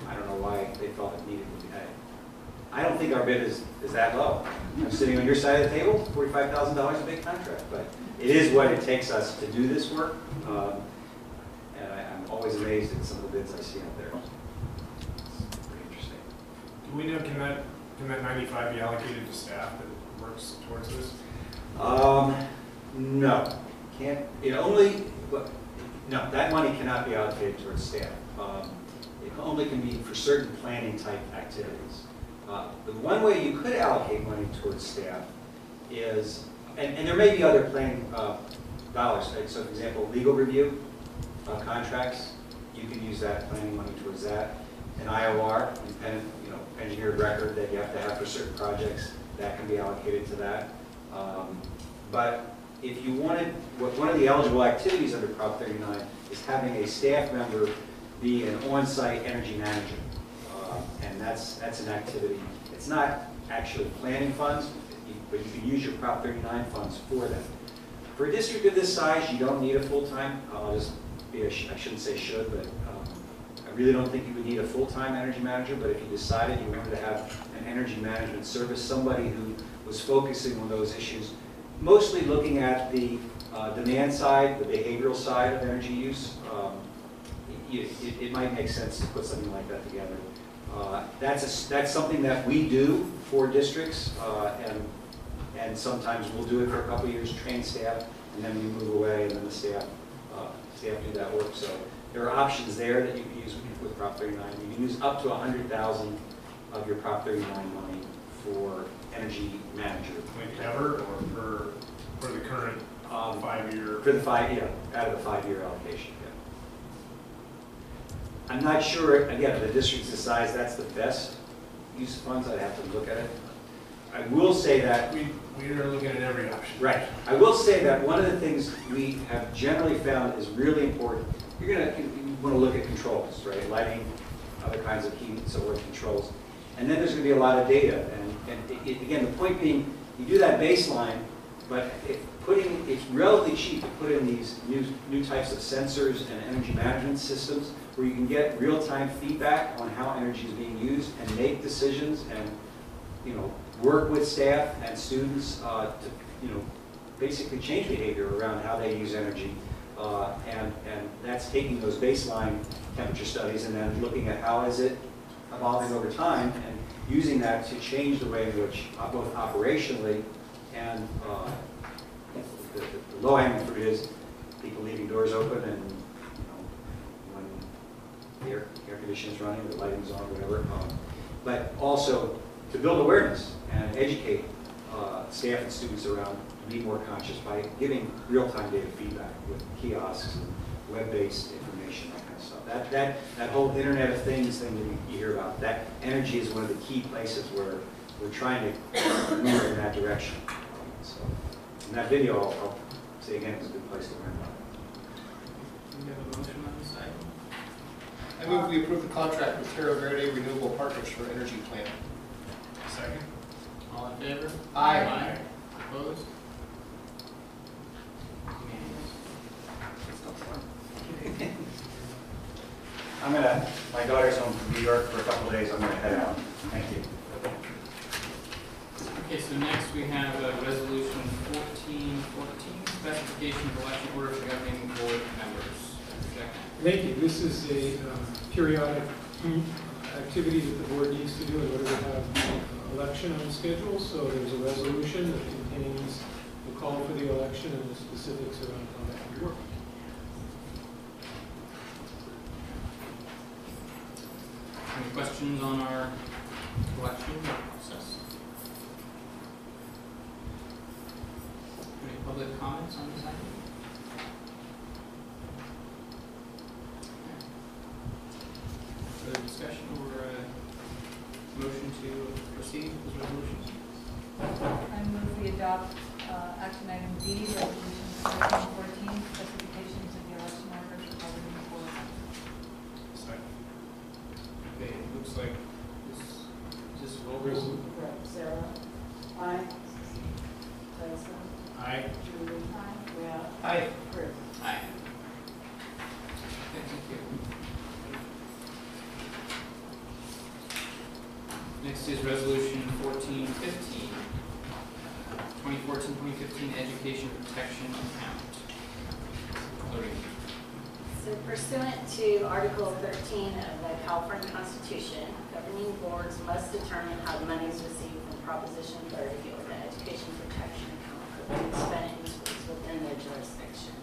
I don't know why they felt it needed to be paid. I don't think our bid is that low. I'm sitting on your side of the table, $45,000 a big contract, but it is what it takes us to do this work. And I'm always amazed at some of the bids I see out there. It's pretty interesting.
Do we know, can that 95 be allocated to staff that works towards this?
No, can't. No, that money cannot be allocated towards staff. It only can be for certain planning type activities. The one way you could allocate money towards staff is, and there may be other planning dollars. Right? So, for example, legal review contracts, you can use that planning money towards that. An IOR, independent, engineered record that you have to have for certain projects, that can be allocated to that. But if you wanted, one of the eligible activities under Prop 39 is having a staff member be an on-site energy manager. And that's an activity. It's not actually planning funds, but you can use your Prop 39 funds for that. For a district of this size, you don't need a full-time, I shouldn't say should, but I really don't think you would need a full-time energy manager, but if you decided you wanted to have an energy management service, somebody who was focusing on those issues, mostly looking at the demand side, the behavioral side of energy use, it might make sense to put something like that together. That's something that we do for districts, and sometimes we'll do it for a couple of years, train staff, and then we move away, and then the staff staff do that work. So there are options there that you can use with Prop 39. You can use up to 100,000 of your Prop 39 money for energy manager.
Like ever, or for the current 5-year?
For the out of the 5-year allocation, yeah. I'm not sure, again, the district's the size, that's the best use of funds. I'd have to look at it. I will say that
We are looking at every option.
right. I will say that one of the things we have generally found is really important. You want to look at controls, right? Lighting, other kinds of heat and so forth controls. And then there's going to be a lot of data. And again, the point being, you do that baseline, but it's relatively cheap to put in these new types of sensors and energy management systems where you can get real-time feedback on how energy is being used and make decisions and work with staff and students to basically change behavior around how they use energy. And that's taking those baseline temperature studies and then looking at how is it evolving over time and using that to change the way in which both operationally and the low-hanging fruit is people leaving doors open and when the air conditioning is running, the lighting's on, whatever. But also to build awareness and educate staff and students around to be more conscious by giving real-time data feedback with kiosks and web-based information, that kind of stuff. That whole Internet of Things thing that you hear about, that energy is one of the key places where we're trying to move in that direction. So in that video, I'll say again, it's a good place to learn about it.
Do we have a motion on this item?
I move we approve the contract with Terra Verde Renewable Partners for energy planning.
Second?
All in favor?
Aye.
Opposed? Unanimous.
My daughter's home from New York for a couple of days. I'm gonna head out. Thank you.
Okay, so next we have resolution 1414, specification of election order for governing board members.
Thank you. This is a periodic activity that the board needs to do in order to have election on the schedule. So there's a resolution that contains the call for the election and the specifics around how that can work.
Any questions on our election process? Any public comments on this item? Further discussion or motion to proceed with this resolution?
I move we adopt action item D, resolution 1314, specifications of the election order for governing board.
Second.
Okay, it looks like this vote.
Right, Sarah? Aye. Tyson?
Aye.
Julie? Aye. Yeah.
Aye.
Chris?
Aye. Okay, thank you. Next is resolution 1415, 2014-2015 education protection account. Orinda.
So pursuant to Article 13 of the California Constitution, governing boards must determine how the monies received from Proposition 30 or the education protection account could be spent in schools within their jurisdiction.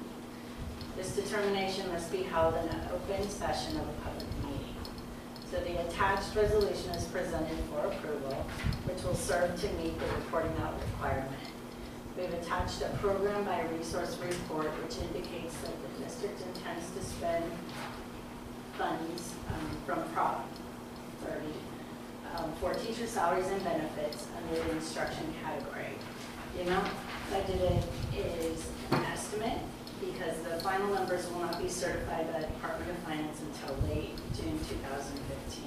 This determination must be held in an open session of a public meeting. So the attached resolution is presented for approval, which will serve to meet the reporting out requirement. We've attached a program by resource report which indicates that the district intends to spend funds from Prop 30 for teacher salaries and benefits under the instruction category. The amount budgeted is an estimate because the final numbers will not be certified by the Department of Finance until late June 2015.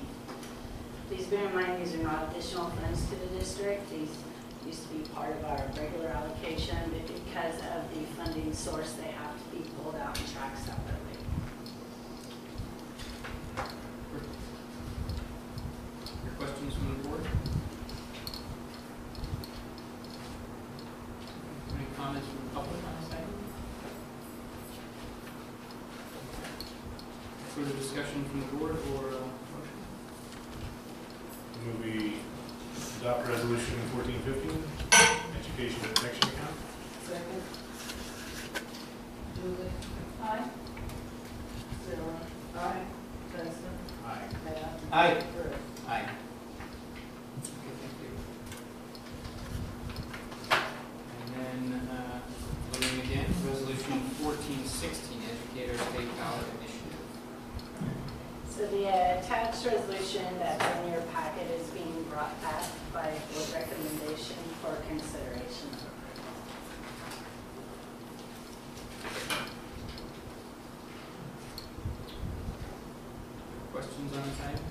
Please bear in mind these are not additional funds to the district. These used to be part of our regular allocation, but because of the funding source, they have to be pulled out and tracked separately.
Your questions from the board? Any comments from the public on this item? Further discussion from the board or motion?
Move we adopt resolution 1415, education protection account.
Second. Julie?
Aye.
Sarah. Aye. Justin.
Aye.
Matt.
Aye.
Chris.
Aye. Okay, thank you. And then, voting again, resolution 1416, educator state ballot initiative.
So the attached resolution that's in your packet is being brought back by board recommendation for consideration.
Questions on this item?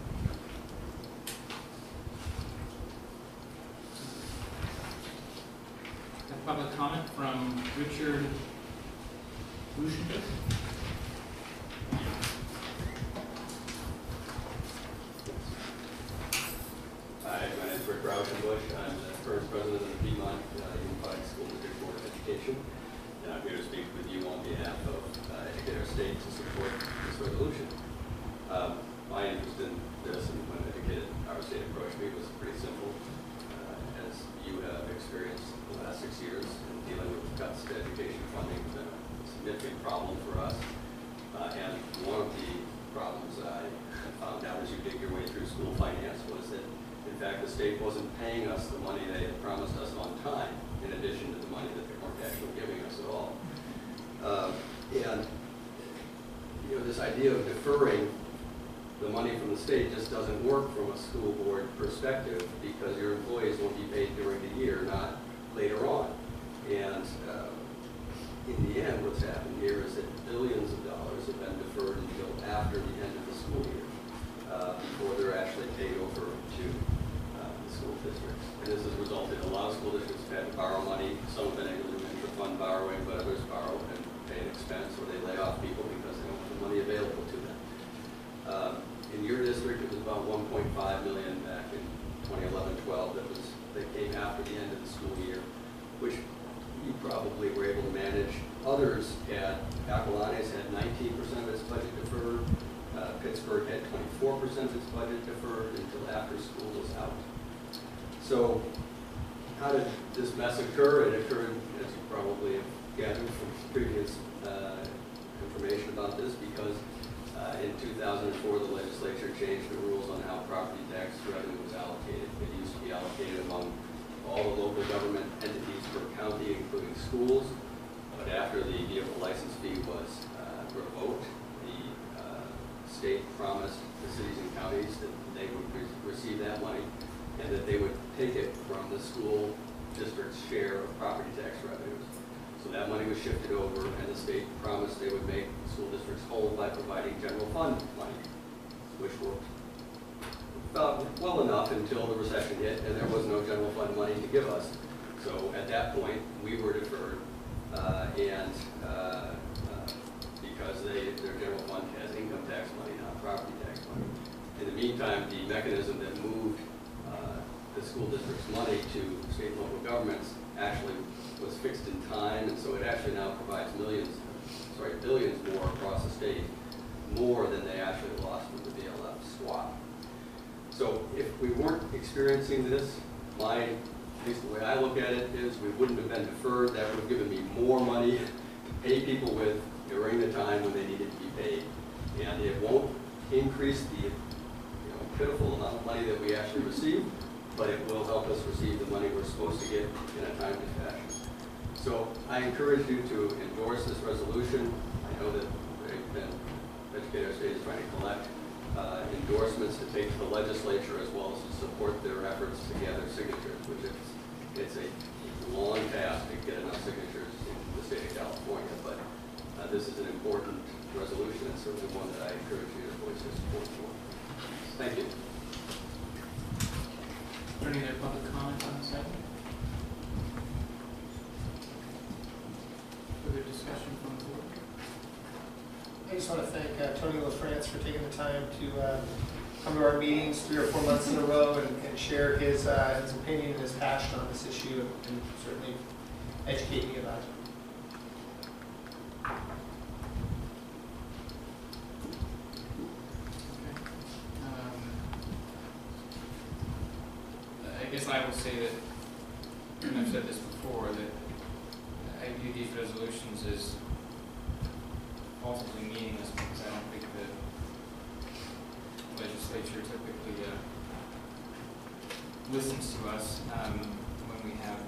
A public comment from Richard Bushenberg.
Hi, my name is Rick Rauschenbusch. I'm the first president of the Piedmont Unified School District Board of Education, and I'm here to speak with you on behalf of Educator State to support this resolution. My interest in this, and when Educator our state approached me, was pretty simple. As you have experienced the last 6 years in dealing with cuts to education funding, has been a significant problem for us. And one of the problems I found out as you dig your way through school finance was that, in fact, the state wasn't paying us the money they had promised us on time, in addition to the money that they weren't actually giving us at all. And this idea of deferring the money from the state just doesn't work from a school board perspective, because your employees won't be paid during the year, not later on. And in the end, what's happened here is that billions of dollars have been deferred until after the end of the school year, before they're actually paid over to the school districts. And this has resulted in a lot of school districts have had to borrow money. Some have been able to do intra-fund borrowing, but others borrow and pay an expense, or they lay off people because they don't have the money available to them. In your district, it was about 1.5 million back in 2011-12 that came after the end of the school year, which you probably were able to manage. Others had, Acalanes had 19% of its budget deferred. Pittsburgh had 24% of its budget deferred until after school was out. So how did this mess occur? It occurred, as you probably have gathered from previous information about this, because in 2004, the legislature changed the rules on how property tax revenue was allocated. It used to be allocated among all the local government entities per county, including schools. But after the vehicle license fee was revoked, the state promised the cities and counties that they would receive that money, and that they would take it from the school district's share of property tax revenues. So that money was shifted over, and the state promised they would make school districts whole by providing general fund money, which worked well enough until the recession hit, and there was no general fund money to give us. So at that point, we were deferred, because their general fund has income tax money, not property tax money. In the meantime, the mechanism that moved the school district's money to state and local governments actually was fixed in time, and so it actually now provides billions more across the state, more than they actually lost with the BLF swap. So if we weren't experiencing this, at least the way I look at it is, we wouldn't have been deferred. That would have given me more money to pay people with during the time when they needed to be paid. And it won't increase the pitiful amount of money that we actually receive, but it will help us receive the money we're supposed to get in a timely fashion. So I encourage you to endorse this resolution. I know that Educator State is trying to collect endorsements to take to the legislature, as well as to support their efforts to gather signatures, which it's a long task to get enough signatures in the state of California, but this is an important resolution, and certainly one that I encourage you to voice your support for. Thank you.
Is there any other public comment on this item? Further discussion from the board?
I just want to thank Tony LaFrance for taking the time to come to our meetings 3 or 4 months in a row and share his opinion and his passion on this issue, and certainly educate me about it.
I guess I will say that, and I've said this before, that I view these resolutions as ultimately meaningless because I don't think the legislature typically listens to us when we have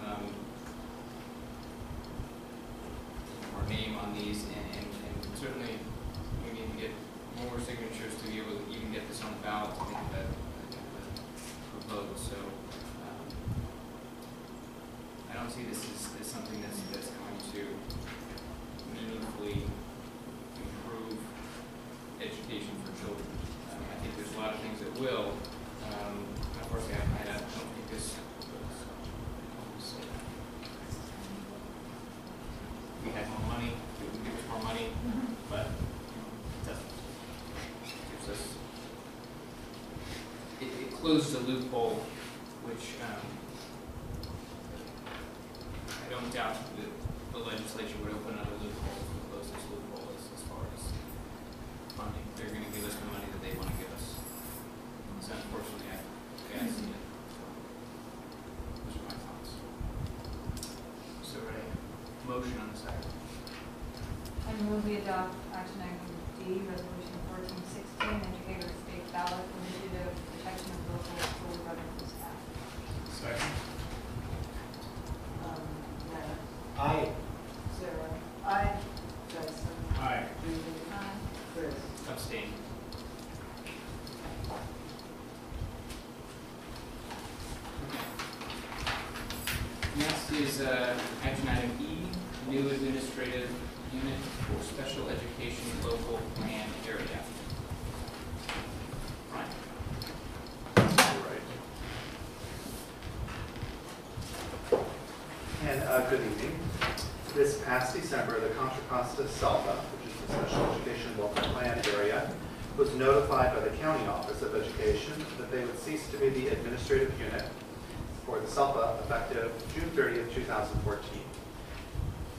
our name on these, and certainly we need to get more signatures to be able to even get this on the ballot to make a vote. So I don't see this as something that's going to meaningfully improve education for children. I think there's a lot of things that will. Unfortunately, I don't think this. We had more money, it would give us more money, but it doesn't. Gives us, it closes a loophole, which I don't doubt that the legislature would open another loophole to close this loophole as far as funding. They're going to give us the money that they want to give us. So unfortunately, I see it. Those are my thoughts. So a motion on this item.
I move we adopt action item D, resolution 1416, educator state ballot initiative protection of local school government staff.
Second.
Aye.
Sarah? Aye. Justin?
Aye.
Judy?
Aye.
Chris?
Abstain. Next is action item E, new administrative unit for special education local plan area. Ryan.
Right. And good evening. This past December, the Contra Costa SELPA, which is the Special Education Local Plan Area, was notified by the County Office of Education that they would cease to be the administrative unit for the SELPA effective June 30th, 2014.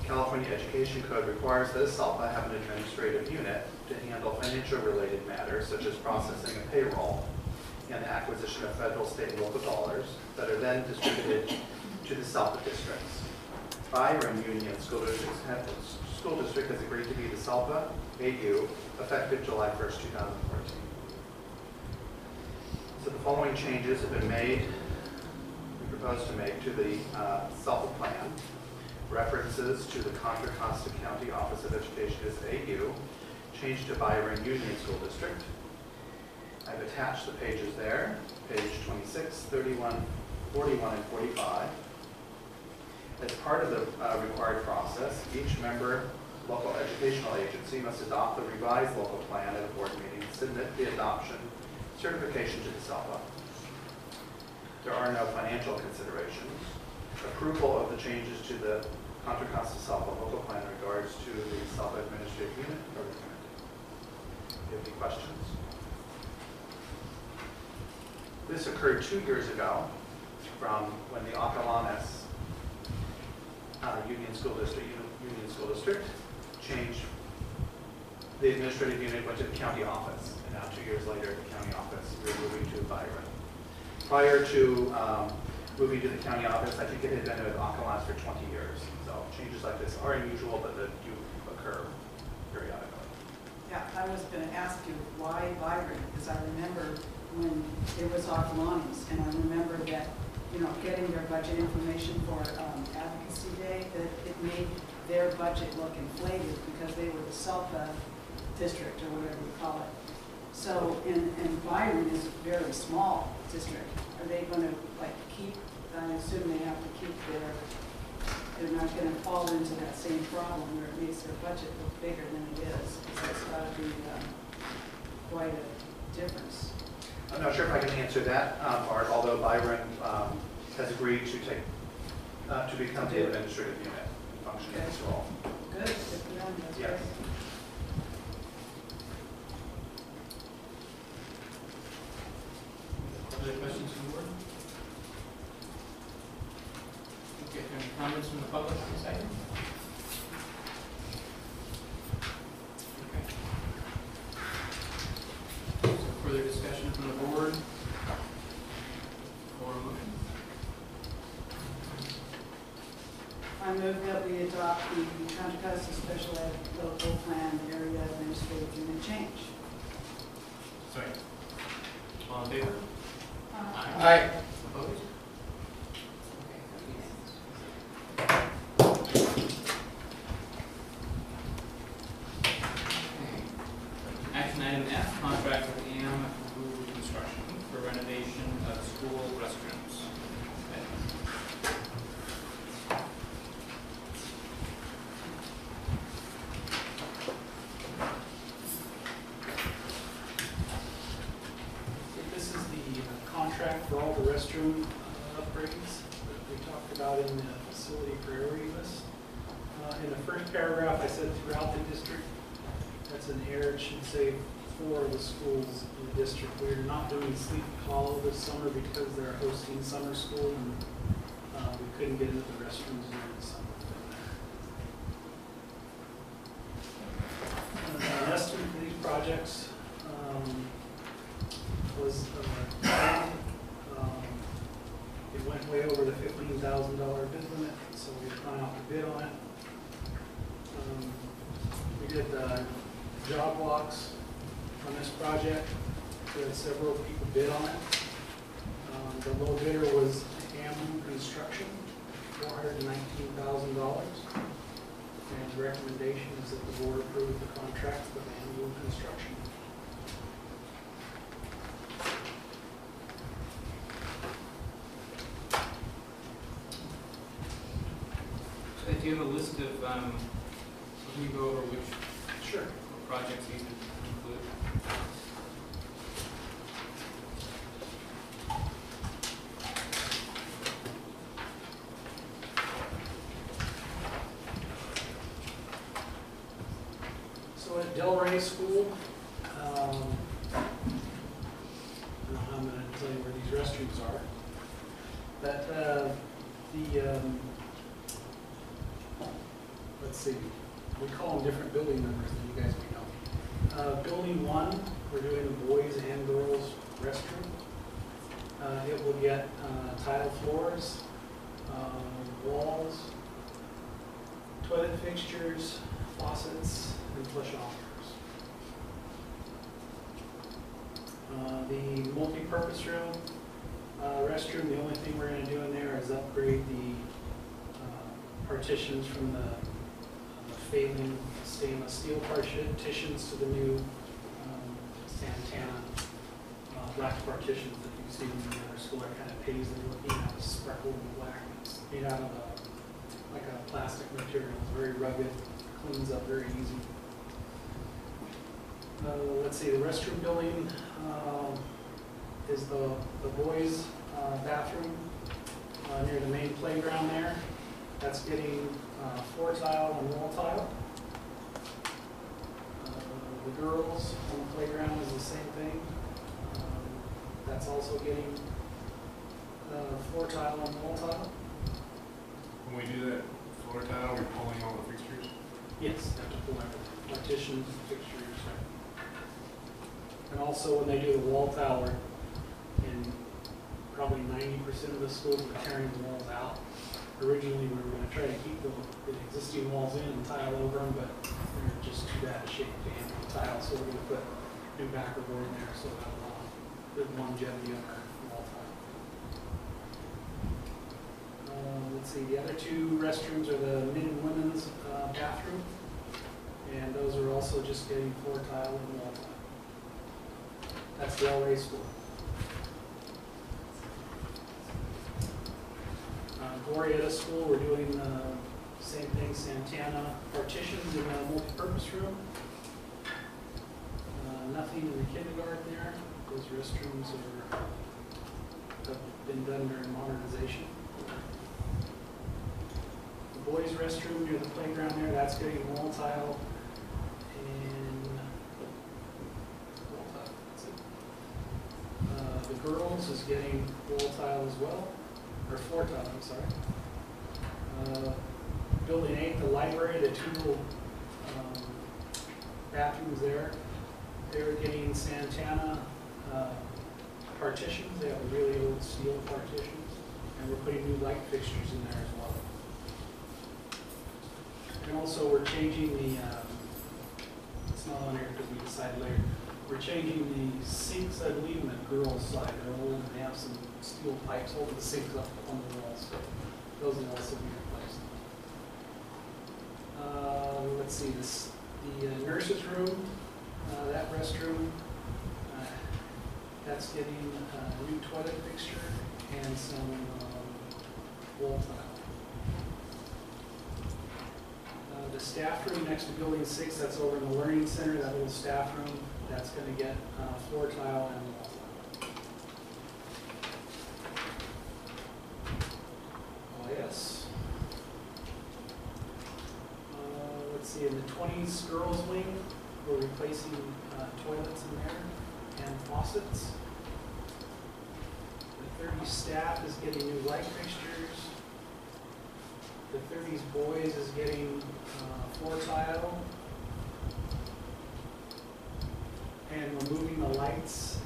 California Education Code requires that a SELPA have an administrative unit to handle financial related matters such as processing of payroll and the acquisition of federal, state, and local dollars that are then distributed to the SELPA districts. Byron Union School District has agreed to be the SELPA AU effective July 1st, 2014. So the following changes have been made, we propose to make to the SELPA plan. References to the Contra Costa County Office of Education as AU, changed to Byron Union School District. I've attached the pages there, page 26, 31, 41, and 45. As part of the required process, each member local educational agency must adopt the revised local plan at a board meeting and submit the adoption certification to the SELPA. There are no financial considerations. Approval of the changes to the Contra Costa SELPA local plan in regards to the SELPA administrative unit are recommended. Do you have any questions? This occurred 2 years ago from when the Acalanes Union School District changed. The administrative unit went to the county office, and now 2 years later, the county office, we're moving to Byron. Prior to moving to the county office, I think it had been with Acalanes for 20 years. So changes like this are unusual, but they do occur periodically.
Yeah, I was going to ask you why Byron, because I remember when it was Acalanes, and I remember that, you know, getting their budget information for Advocacy Day, that it made their budget look inflated because they were the SELPA district or whatever you call it. So, and Byron is a very small district. Are they going to like keep? I assume they have to keep their. They're not going to fall into that same problem where it makes their budget look bigger than it is. Because that's got to be quite a difference.
I'm not sure if I can answer that part, although Byron has agreed to take to become the administrative unit and function in this role.
Good. Good for them. That's
Yes.
great.
Other questions from the board? Okay, any comments from the public on this item? Okay. So further discussion from the board? Or a motion?
I move that we adopt the Contra Costa Special Ed Local Plan Area Administrative Unit change.
Second. All in favor?
Aye.
Opposed? Action item F, contract with Construction for renovation of school restrooms.
This is the contract for all the restroom upgrades that we talked about in the facility priority list. In the first paragraph, I said throughout the district. That's an error. It should say for the schools in the district. We're not doing Sleepy Hollow this summer because they're hosting summer school and we couldn't get into the restrooms during the summer. An estimate for these projects was it went way over the $15,000 bid limit, so we went out to bid on it. We did job blocks on this project. We had several people bid on it. The low bidder was Ambu Construction, $419,000. And the recommendation is that the board approve the contract with Ambu Construction.
So do you have a list of, can you go over which
Sure.
projects these would include?
So at Delray School, I don't know how I'm going to tell you where these restrooms are, but let's see, we call them different building numbers than you guys may know. Building 1, we're doing the boys and girls restroom. It will get tile floors, walls, toilet fixtures, faucets, and flush offers. The multi-purpose room, restroom, the only thing we're going to do in there is upgrade the partitions from the failing stainless steel partitions to the new Santana black partitions that you've seen in the other school. Are kind of paisley looking, have speckled and black. It's made out of like a plastic material. It's very rugged, cleans up very easy. Let's see, the restroom building is the boys' bathroom near the main playground there. That's getting floor tile and wall tile. The girls on the playground is the same thing. That's also getting floor tile and wall tile.
When we do that floor tile, we're pulling all the fixtures?
Yes, have to pull everything. Partitions, fixtures. And also when they do the wall tile, in probably 90% of the schools, we're tearing the walls out. Originally, we were going to try to keep the existing walls in and tile over them, but they're just too bad a shape to handle the tile, so we're going to put new backer board in there so that good longevity on our wall tile. Let's see, the other two restrooms are the men and women's bathroom, and those are also just getting floor tile and wall tile. That's the LA school. Glorietta School, we're doing the same thing, Santana partitions in the multi-purpose room. Nothing in the kindergarten there. Those restrooms have been done during modernization. The boys' restroom near the playground there, that's getting wall tile and wall tile. That's it. The girls is getting wall tile as well. Or floor tile, I'm sorry. Building 8, the library, the two little bathrooms there, they were getting Santana partitions. They have really old steel partitions, and we're putting new light fixtures in there as well. And also, we're changing the, it's not on here because we decided later, we're changing the sinks, I believe, in the girls' side. They're old and they have some steel pipes holding the sinks up on the walls, so those will also be replaced. Let's see, the nurse's room, that restroom, that's getting a new toilet fixture and some wall tile. The staff room next to building 6, that's over in the learning center, that little staff room, that's going to get floor tile and wall tile. Oh yes. Let's see, in the 20s girls wing, we're replacing toilets in there and faucets. The 30s staff is getting new light fixtures. The 30s boys is getting floor tile. And we're moving the lights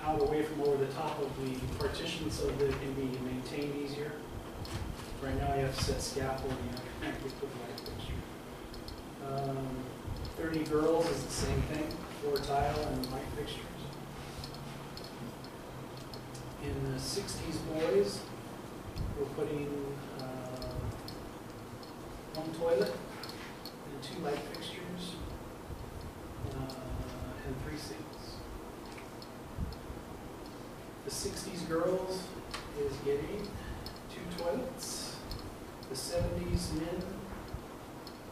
out away from over the top of the partition so that it can be maintained easier. Right now you have to set scaffolding connected to the light fixture. 30 girls is the same thing, floor tile and light fixtures. In the 60s boys, we're putting one toilet and 2 light fixtures and 3 sinks. The 60s girls is getting 2 toilets. The 70s men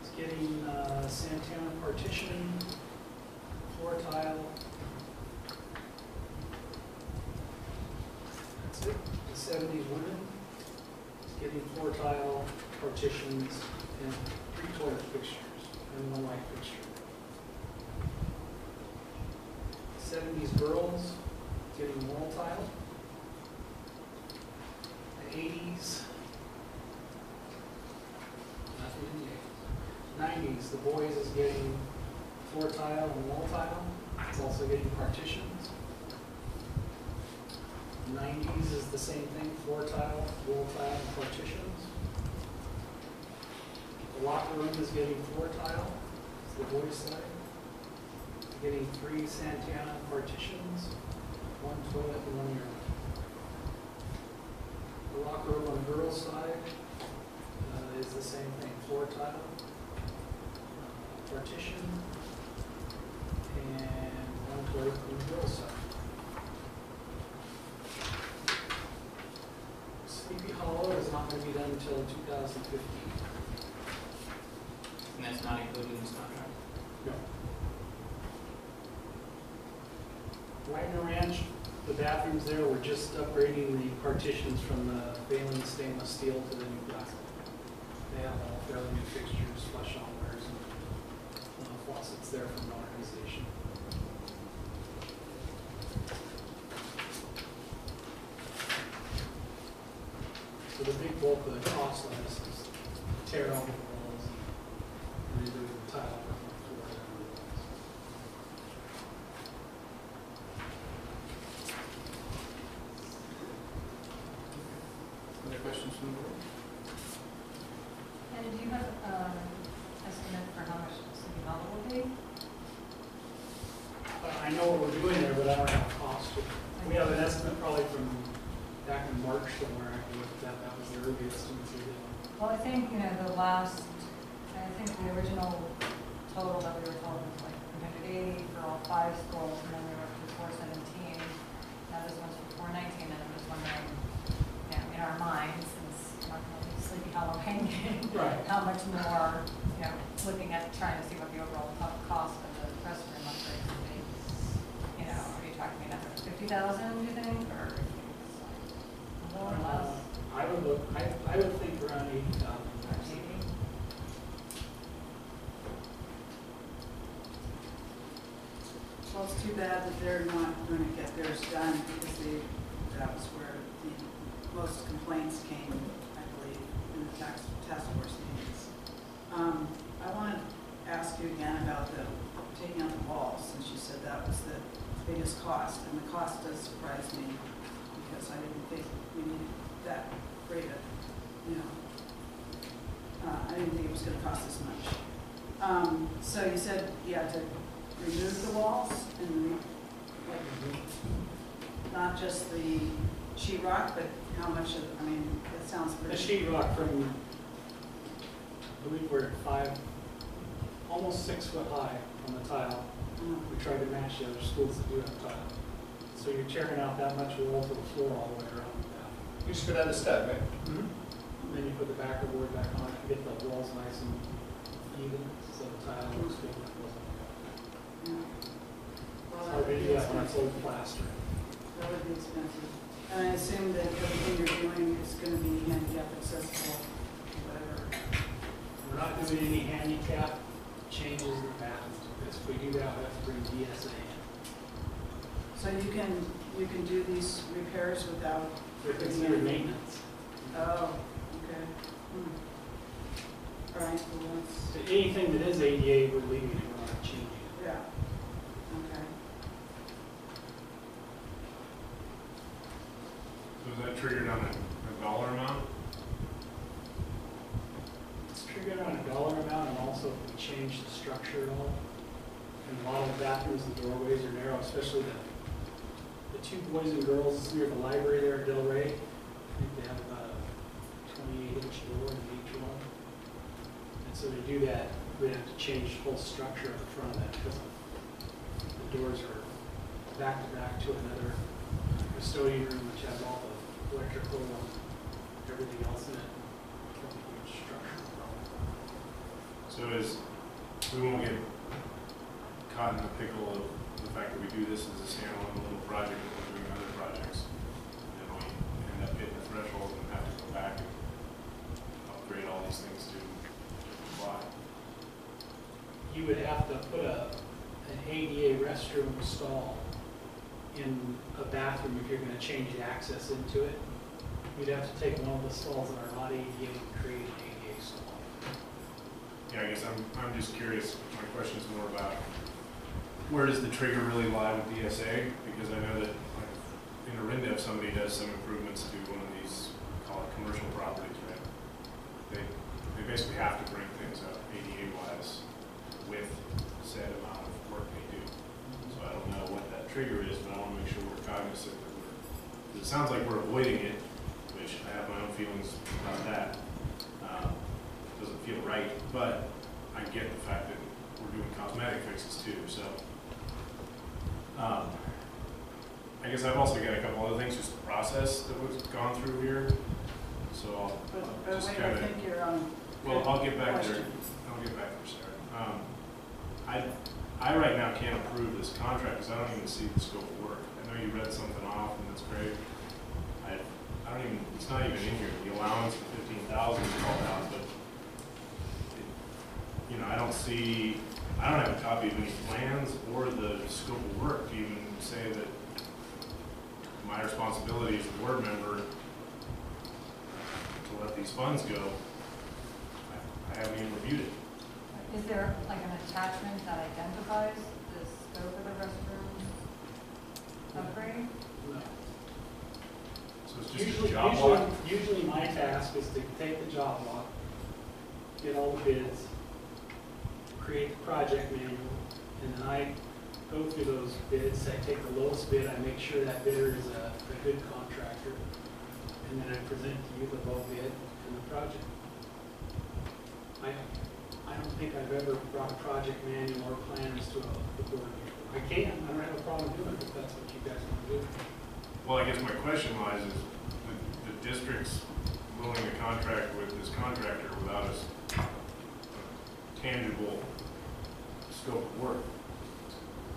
is getting Santana partition, floor tile. That's it. The 70s women is getting floor tile, partitions, and 3 toilet fixtures and 1 light fixture. 70s girls getting wall tile. The 80s, nothing in the 80s. 90s, the boys is getting floor tile and wall tile. It's also getting partitions. 90s is the same thing, floor tile, wall tile, and partitions. The locker room is getting floor tile, it's the boys' side. Getting 3 Santana partitions, 1 toilet and 1 urinal. The locker room on the girls' side is the same thing, floor tile, partition, and 1 toilet on the girls' side. Sleepy Hollow is not going to be done until 2015.
And that's not included in this contract?
No. Wagner Ranch, the bathrooms there, we're just upgrading the partitions from the failing stainless steel to the new glass. They have all fairly new fixtures, flush holders, and faucets there for modernization. So the big bulk of the cost on this is tear out the walls and redo the tile from the floor down to the walls.
Other questions from the board?
And do you have an estimate for how much City Hall will be?
I know what we're doing there, but I don't have a cost. We have an estimate probably from back in March somewhere. I can look at that. That was the early estimate we did.
Well, I think, I think the original total that we were told was like 380 for all 5 schools, and then we were up to 417. Now this one's for 419, and I'm just wondering, in our minds, since we're not going to be Sleepy Hollow hanging,
Right.
how much more, looking at trying to see what the overall cost of the press room upgrade would be. Are you talking another 50,000, do you think, or more or less?
I would think around 80,000.
Well, it's too bad that they're not going to get theirs done because that was where the most complaints came, I believe, in the task force meetings. I want to ask you again about the taking out the walls, since you said that was the biggest cost, and the cost does surprise me because I didn't think we needed that great a, I didn't think it was gonna cost this much. So you said you had to remove the walls and not just the sheetrock, but how much of, I mean, it sounds
The
pretty.
sheetrock from, I believe we're at almost 6 foot high on the tile. We tried to match the other schools that do have tile. So you're tearing out that much wall to the floor all the way around the bathroom.
You just go down the step, right?
Then you put the backer board back on it, get the walls nice and even, so the tile looks good.
Yeah. Well,
It's
that
hard
would
to
be
do that when it's
expensive.
old plaster.
That would be expensive. And I assume that everything you're doing is gonna be handicap accessible, whatever.
We're not doing any handicap changes in the bathroom. Because if we do that, we have to bring DSA in.
So you can do these repairs without.
They're considered maintenance.
Oh, okay. All right, well, that's,
So anything that is ADA, we're leaving it, we're not changing it.
yeah, okay.
So is that triggered on a dollar amount?
It's triggered on a dollar amount, and also if we change the structure at all. And a lot of bathrooms and doorways are narrow, especially the two boys and girls near the library there at Del Rey. I think they have about a 28-inch door in each one. And so to do that, we'd have to change the whole structure of the front of that because the doors are back to back to another custodian room, which has all the electrical and everything else in it. It's a huge structural problem.
So we won't get caught in the pickle of the fact that we do this as a standalone little project and we're doing other projects. And then we end up hitting the threshold and have to go back and upgrade all these things to comply.
You would have to put an ADA restroom stall in a bathroom if you're going to change the access into it. You'd have to take one of the stalls that are not ADA and create an ADA stall.
Yeah, I guess I'm just curious. My question is more about where does the trigger really lie with DSA? Because I know that like, in Orinda, if somebody does some improvements to one of these, call it commercial properties, right? They basically have to bring things up ADA-wise with said amount of work they do. So I don't know what that trigger is, but I want to make sure we're cognizant that it sounds like we're avoiding it, which I have my own feelings about that. Doesn't feel right, but I get the fact that we're doing cosmetic fixes too, so. I guess I've also got a couple other things, just the process that was gone through here. So I'll
But
just
wait,
kind
I
of,
think you're on.
well, I'll get back there.
Question.
I'll get back there, Sarah. I right now can't approve this contract because I don't even see the scope of work. I know you read something off and that's great. I don't even, it's not even in here. The allowance for 15,000 is called out, but you know, I don't have a copy of any plans or the scope of work to even say that my responsibility as a board member to let these funds go. I haven't even reviewed it.
Is there like an attachment that identifies the scope of the restroom upgrade?
No.
So it's just a job lot?
Usually my task is to take the job lot, get all the bids, create the project manual, and then I go through those bids. I take the lowest bid, I make sure that bidder is a good contractor, and then I present to you the low bid and the project. I don't think I've ever brought a project manual or plans to a board meeting. I can, I don't have a problem doing it if that's what you guys want to do.
Well, I guess my question lies is the district's willing to contract with this contractor without a tangible scope of work.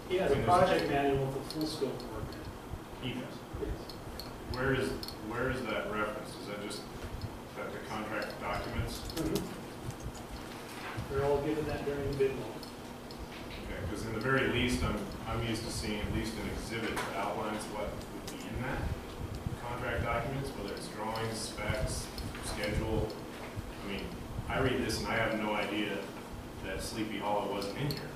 He has a project manual with a full scope of work.
He does.
Yes.
Where is that reference? Is that just that the contract documents?
They're all given that during the bid law.
Okay, because in the very least, I'm used to seeing at least an exhibit that outlines what would be in that contract documents, whether it's drawings, specs, schedule. I mean, I read this and I have no idea that Sleepy Hollow wasn't in here,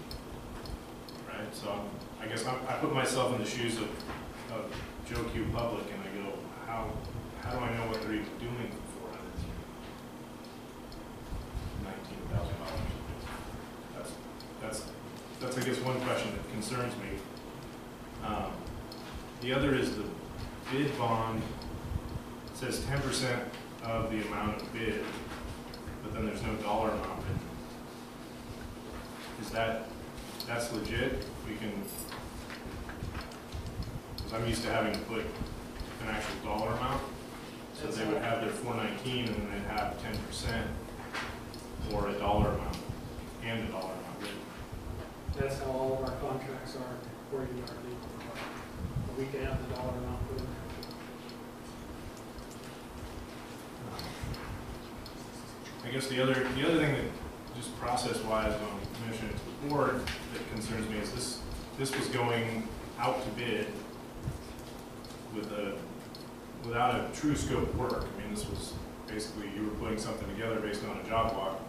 right? So I guess I put myself in the shoes of Joe Q. Public and I go, how do I know what they're even doing for 400? concerns me. The other is the bid bond. It says 10% of the amount of bid, but then there's no dollar amount bid. Is that's legit? We can, because I'm used to having to put an actual dollar amount. So they would have their 419 and then they'd have 10% or a dollar amount and a dollar amount bid.
That's how all of our contracts are according to our legal department. We can have the dollar amount put in there.
I guess the other thing that just process-wise, when I mentioned it to the board, that concerns me is this was going out to bid without a true scope of work. I mean, this was basically you were putting something together based on a job walk.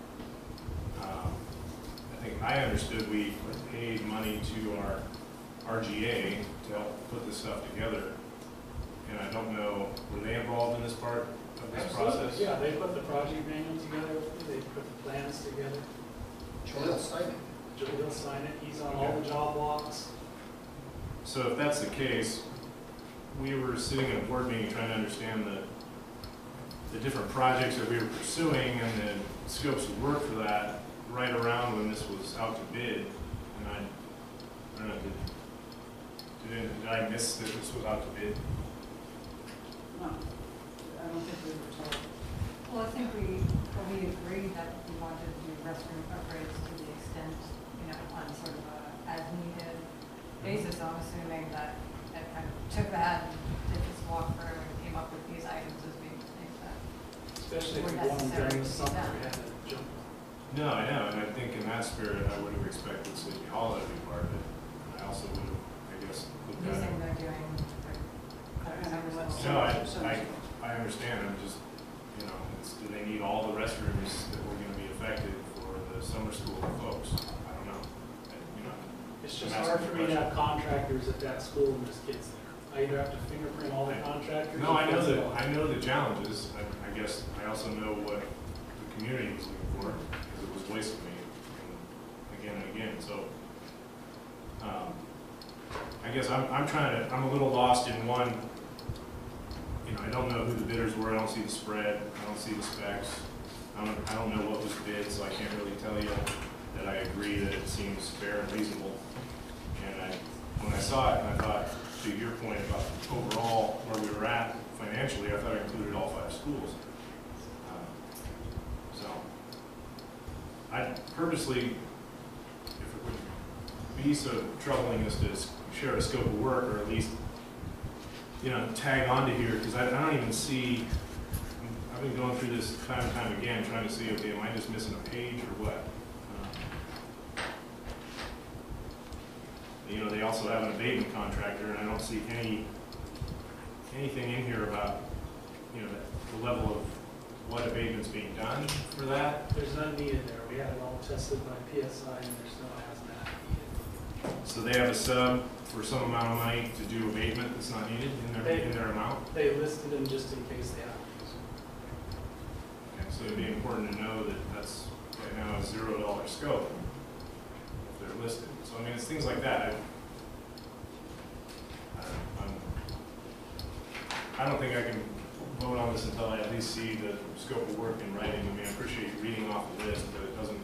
I think I understood we paid money to our RGA to help put this stuff together, and I don't know, were they involved in this part of this process?
Yeah, they put the project manual together, they put the plans together.
Joel signed it.
Joel sign it, he's on all the job walks.
So if that's the case, we were sitting in a board meeting trying to understand the different projects that we were pursuing and the scopes of work for that right around when this was out to bid. And I don't know, did I miss that this was out to bid?
No, I don't think we were told.
Well, I think we agreed that we wanted to do restroom upgrades to the extent, on sort of a as-needed basis. I'm assuming that it kind of took that and did this walkthrough and came up with these items as being things that
Especially if
were
you want them during the
necessary to be
summer,
done.
we had to jump.
No, I know, and I think in that spirit, I would have expected Sleepy Hollow to be part of it. I also would have, I guess, looked at
Using
it.
they're doing their
No, I understand. I'm just, do they need all the restrooms that were going to be affected for the summer school folks? I don't know.
It's just hard for me to have contractors at that school and there's kids there. I either have to fingerprint all the contractors.
No, I know the challenges. I guess I also know what the community was looking for because it was voiced to me again and again. So I guess I'm a little lost in one. I don't know who the bidders were. I don't see the spread. I don't see the specs. I don't know what was bid, so I can't really tell you that I agree that it seems fair and reasonable. And when I saw it, and I thought, to your point about overall where we were at financially, I thought it included all 5 schools. So I purposely, if it would be so troubling as to share a scope of work, or at least tag onto here, because I don't even see. I've been going through this time and time again, trying to see, okay, am I just missing a page or what? They also have an abatement contractor, and I don't see anything in here about the level of what abatement's being done for that.
There's none needed there. We had it all tested by PSI and there's no hazmat needed.
So they have a sub for some amount of money to do abatement that's not needed in their amount?
They listed them just in case they have to.
Okay, so it'd be important to know that that's right now a $0 scope if they're listed. So I mean, it's things like that. I don't think I can vote on this until I at least see the scope of work in writing. I mean, I appreciate you reading off the list, but it doesn't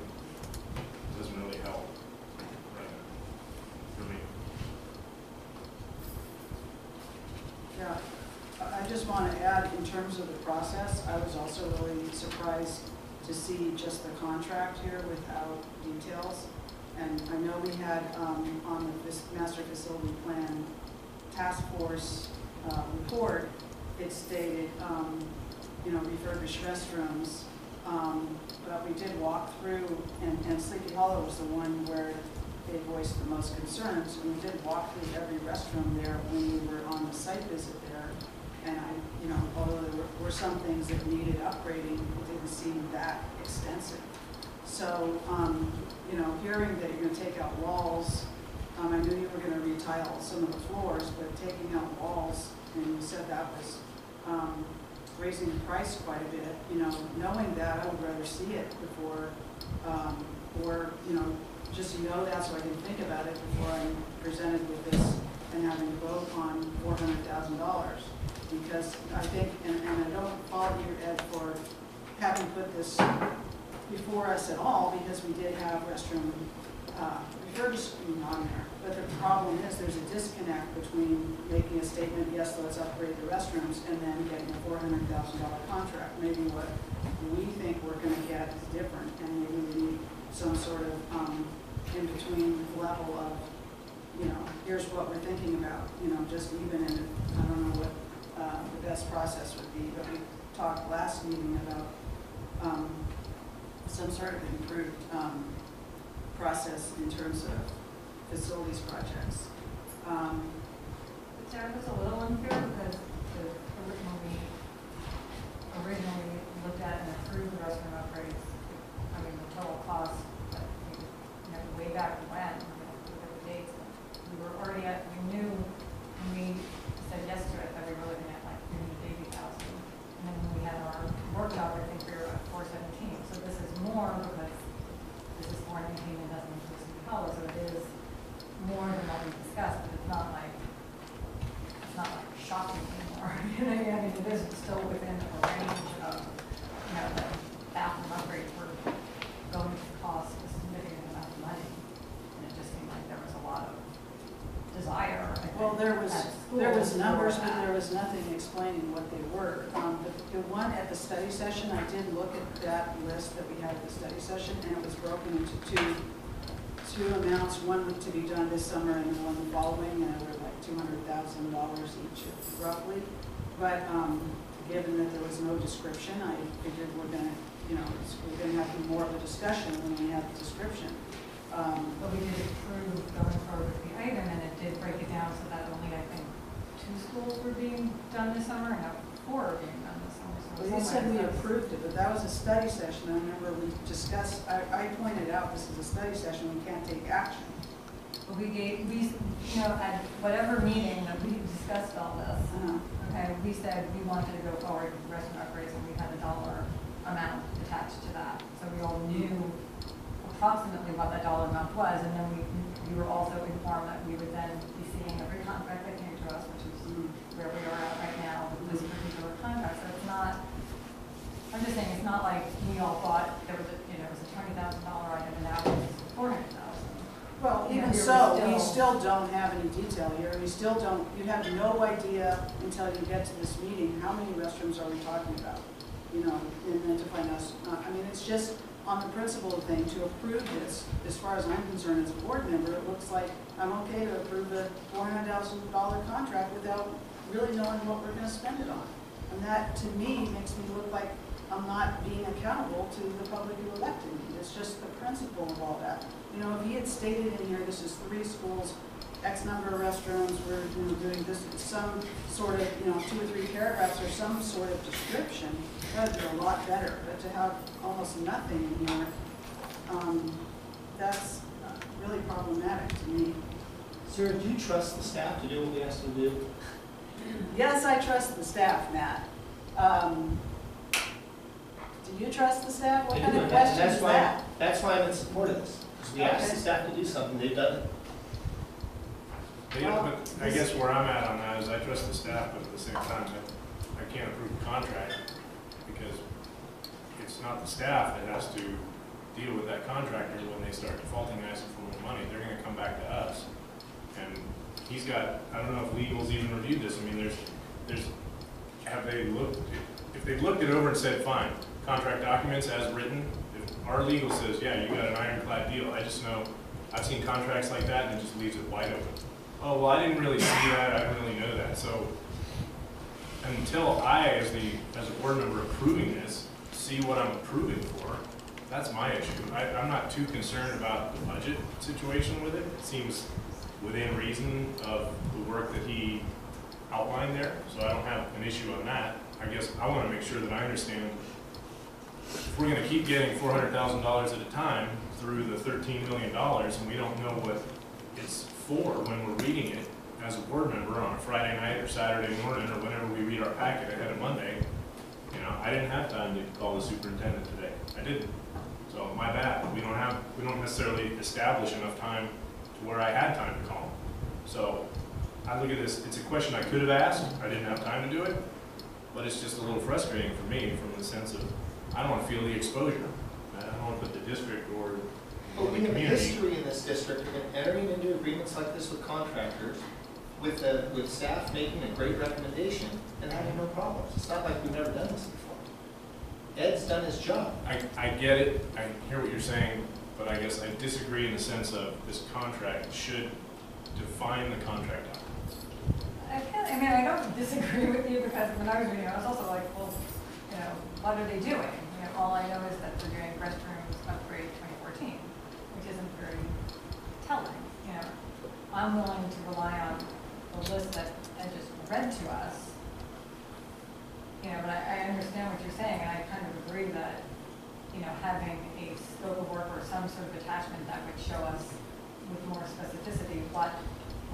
really help right now for me.
Yeah, I just want to add, in terms of the process, I was also really surprised to see just the contract here without details. And I know we had on the master facility plan task force report, it stated, refurbished restrooms. But we did walk through, and Sleepy Hollow was the one where they voiced the most concerns. And we did walk through every restroom there when we were on the site visit there. And although there were some things that needed upgrading, it didn't seem that extensive. So, hearing that you're going to take out walls, I knew you were going to retile some of the floors, but taking out walls, and you said that was raising the price quite a bit. Knowing that, I would rather see it before, or just so you know that, so I can think about it before I'm presented with this and having to vote on $400,000. Because I think, and I don't fault you, Ed, for having put this before us at all, because we did have restroom refurbishment on there. But the problem is there's a disconnect between making a statement, yes, let's upgrade the restrooms, and then getting a $400,000 contract. Maybe what we think we're going to get is different, and maybe we need some sort of in-between level of, you know, here's what we're thinking about, you know, just even in, I don't know what the best process would be, but we talked last meeting about some sort of improved process in terms of facilities projects.
Sarah, was a little unfair because when we originally looked at and approved the restroom upgrades, I mean, the total cost, but you know, way back when, look at the dates, we were already at, we knew when we said yes to it that we were looking at like 380,000. And then when we had our workshop, I think we were at 417. So this is more because this is 419 and doesn't include City Hall, so it is more than what we discussed, but it's not like shocking anymore. You know, I mean, it is still within the range of, you know, the bathroom upgrades were going to cost a significant amount of money. And it just seemed like there was a lot of desire. I think,
well, there was numbers, but there was
not.
nothing explaining what they were. The one at the study session, I did look at that list that we had at the study session, and it was broken into two amounts, one to be done this summer and then one the following, and they were like $200,000 each roughly. But given that there was no description, I figured we're going to, you know, we're going to have more of a discussion when we have the description.
But we did approve going forward with the item, and it did break it down so that only, I think, 2 schools were being done this summer, and not 4 are being done this summer. So
well, you said we approved it, but that was a study session. I remember we discussed, I pointed out this is a study session, we can't take action.
But we, you know, at whatever meeting that we discussed all this, okay, we said we wanted to go forward with restroom upgrades, and we had a dollar amount attached to that. So we all knew approximately what that dollar amount was, and then we were also informed that we would then be seeing every contract that came to us, which is where we are at right now with this particular contract. So it's not, I'm just saying, it's not like we all thought there was a, you know, it was a $20,000 item and now it's $400,000.
Well, even so, we still don't have any detail here. We still don't, you have no idea until you get to this meeting, how many restrooms are we talking about? You know, and then to find us, I mean, it's just on the principle thing to approve this, as far as I'm concerned as a board member, it looks like I'm okay to approve a $400,000 contract without really knowing what we're going to spend it on. And that, to me, makes me look like I'm not being accountable to the public who elected me. It's just the principle of all that. You know, if he had stated in here, this is 3 schools, X number of restrooms, we're doing this, some sort of, you know, 2 or 3 paragraphs or some sort of description, that would be a lot better. But to have almost nothing in here, that's really problematic to me.
Sarah, do you trust the staff to do what we asked them to do?
Yes, I trust the staff, Matt. Do you trust the staff? What kind of question is that?
That's why I'm in support of this. Because we asked the staff to do something, they've done it.
Yeah, but I guess where I'm at on that is I trust the staff, but at the same time, I can't approve a contract because it's not the staff that has to deal with that contractor when they start defaulting and asking for more money. They're going to come back to us. And he's got, I don't know if legal's even reviewed this. I mean, have they looked, if they've looked it over and said, fine, contract documents as written, if our legal says, yeah, you got an ironclad deal, I just know, I've seen contracts like that and it just leaves it wide open. Oh, well, I didn't really see that, I didn't really know that. So until I, as a board member approving this, see what I'm approving for, that's my issue. I'm not too concerned about the budget situation with it. It seems within reason of the work that he outlined there, so I don't have an issue on that. I guess I want to make sure that I understand if we're going to keep getting $400,000 at a time through the $13 million and we don't know what it's for when we're reading it as a board member on a Friday night or Saturday morning or whenever we read our packet ahead of Monday, you know, I didn't have time to call the superintendent today. I didn't. So my bad, we don't necessarily establish enough time to where I had time to call them. So I look at this, it's a question I could have asked, I didn't have time to do it, but it's just a little frustrating for me from the sense of, I don't want to feel the exposure. I don't want to put the district or
But
the
we have a
community.
history in this district of entering into agreements like this with contractors, with staff making a great recommendation and having no problems. It's not like we've never done this before. Ed's done his job.
I get it, I hear what you're saying, but I guess I disagree in the sense of this contract should define the contract documents.
I mean, I don't disagree with you because when I was reading, I was also like, well, you know, what are they doing? You know, all I know is that they're doing restrooms upgrade 2014, which isn't very telling. You know, I'm willing to rely on the list that Ed just read to us. You know, but I understand what you're saying, and I kind of agree that, you know, having a scope of work or some sort of attachment that would show us with more specificity what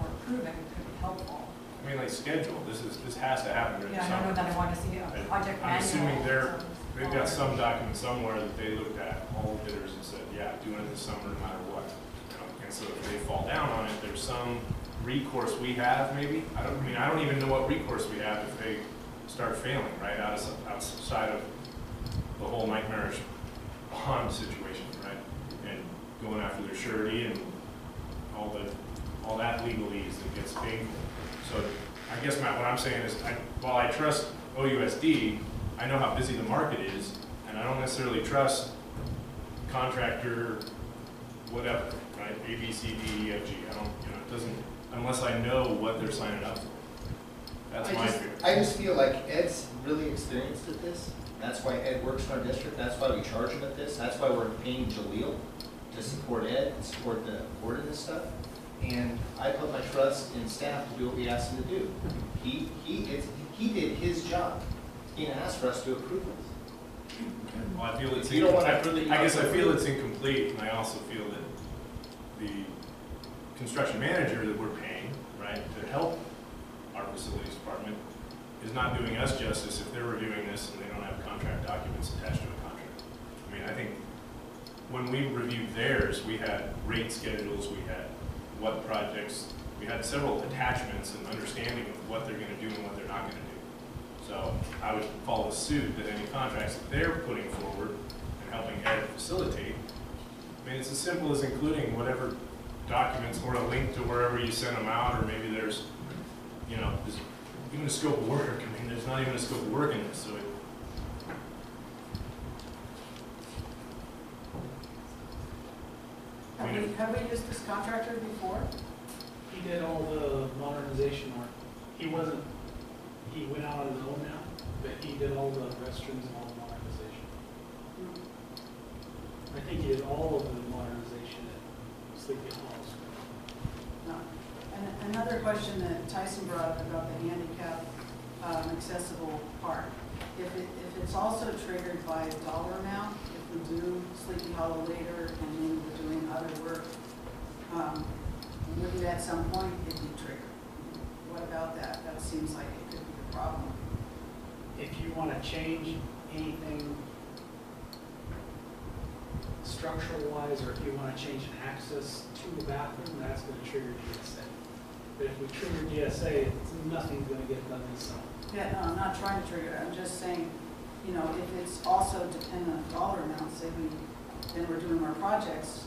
we're approving could be helpful.
I mean, like schedule, this has to happen during the
Yeah, I
summer.
know that I want to see a project manual.
I'm assuming
or
they've got some document somewhere that they looked at, all the bidders, and said, yeah, doing it this summer no matter what. You know, and so if they fall down on it, there's some recourse we have maybe. I don't even know what recourse we have if they start failing, right, outside of the whole nightmarish bond situation, right? And going after their surety and all that legalese that gets painful. So I guess what I'm saying is, while I trust OUSD, I know how busy the market is, and I don't necessarily trust contractor, whatever, right? A, B, C, D, E, F, G. I don't, you know, it doesn't, unless I know what they're signing up for. That's my fear.
I just feel like Ed's really experienced at this. That's why Ed works in our district. That's why we charge him at this. That's why we're paying Jaleel to support Ed and support the board in this stuff. And I put my trust in staff to do what we asked him to do. He did his job. He didn't ask for us to approve this.
Well, I feel it's
You don't want to
incomplete.
approve it,
I guess I
you
feel
don't
it's incomplete, and I also feel that the construction manager that we're paying, right, to help our facilities department is not doing us justice if they're reviewing this and they don't have contract documents attached to a contract. I mean, I think when we reviewed theirs, we had rate schedules, we had what projects, we had several attachments and understanding of what they're going to do and what they're not going to do. So I would follow suit that any contracts that they're putting forward and helping Ed facilitate, I mean, it's as simple as including whatever documents or a link to wherever you send them out, or maybe there's, you know, there's even a scope of work. I mean, there's not even a scope of work in this, so
Have we used this contractor before?
He did all the modernization work. He went out on his own now, but he did all the restrooms and all the modernization. I think he did all of the modernization at Sleepy Halls.
No. And another question that Tyson brought up about the handicap accessible part. If it's also triggered by a dollar amount, if we do Sleepy Hollow later and then we're doing other work, wouldn't at some point it be triggered? What about that? That seems like it could be a problem.
If you want to change anything structural wise, or if you want to change an access to the bathroom, that's going to trigger GSA. But if we trigger GSA, nothing's going to get done this summer.
Yeah, no, I'm not trying to trigger it. I'm just saying, you know, if it's also dependent on dollar amounts, say then we're doing our projects,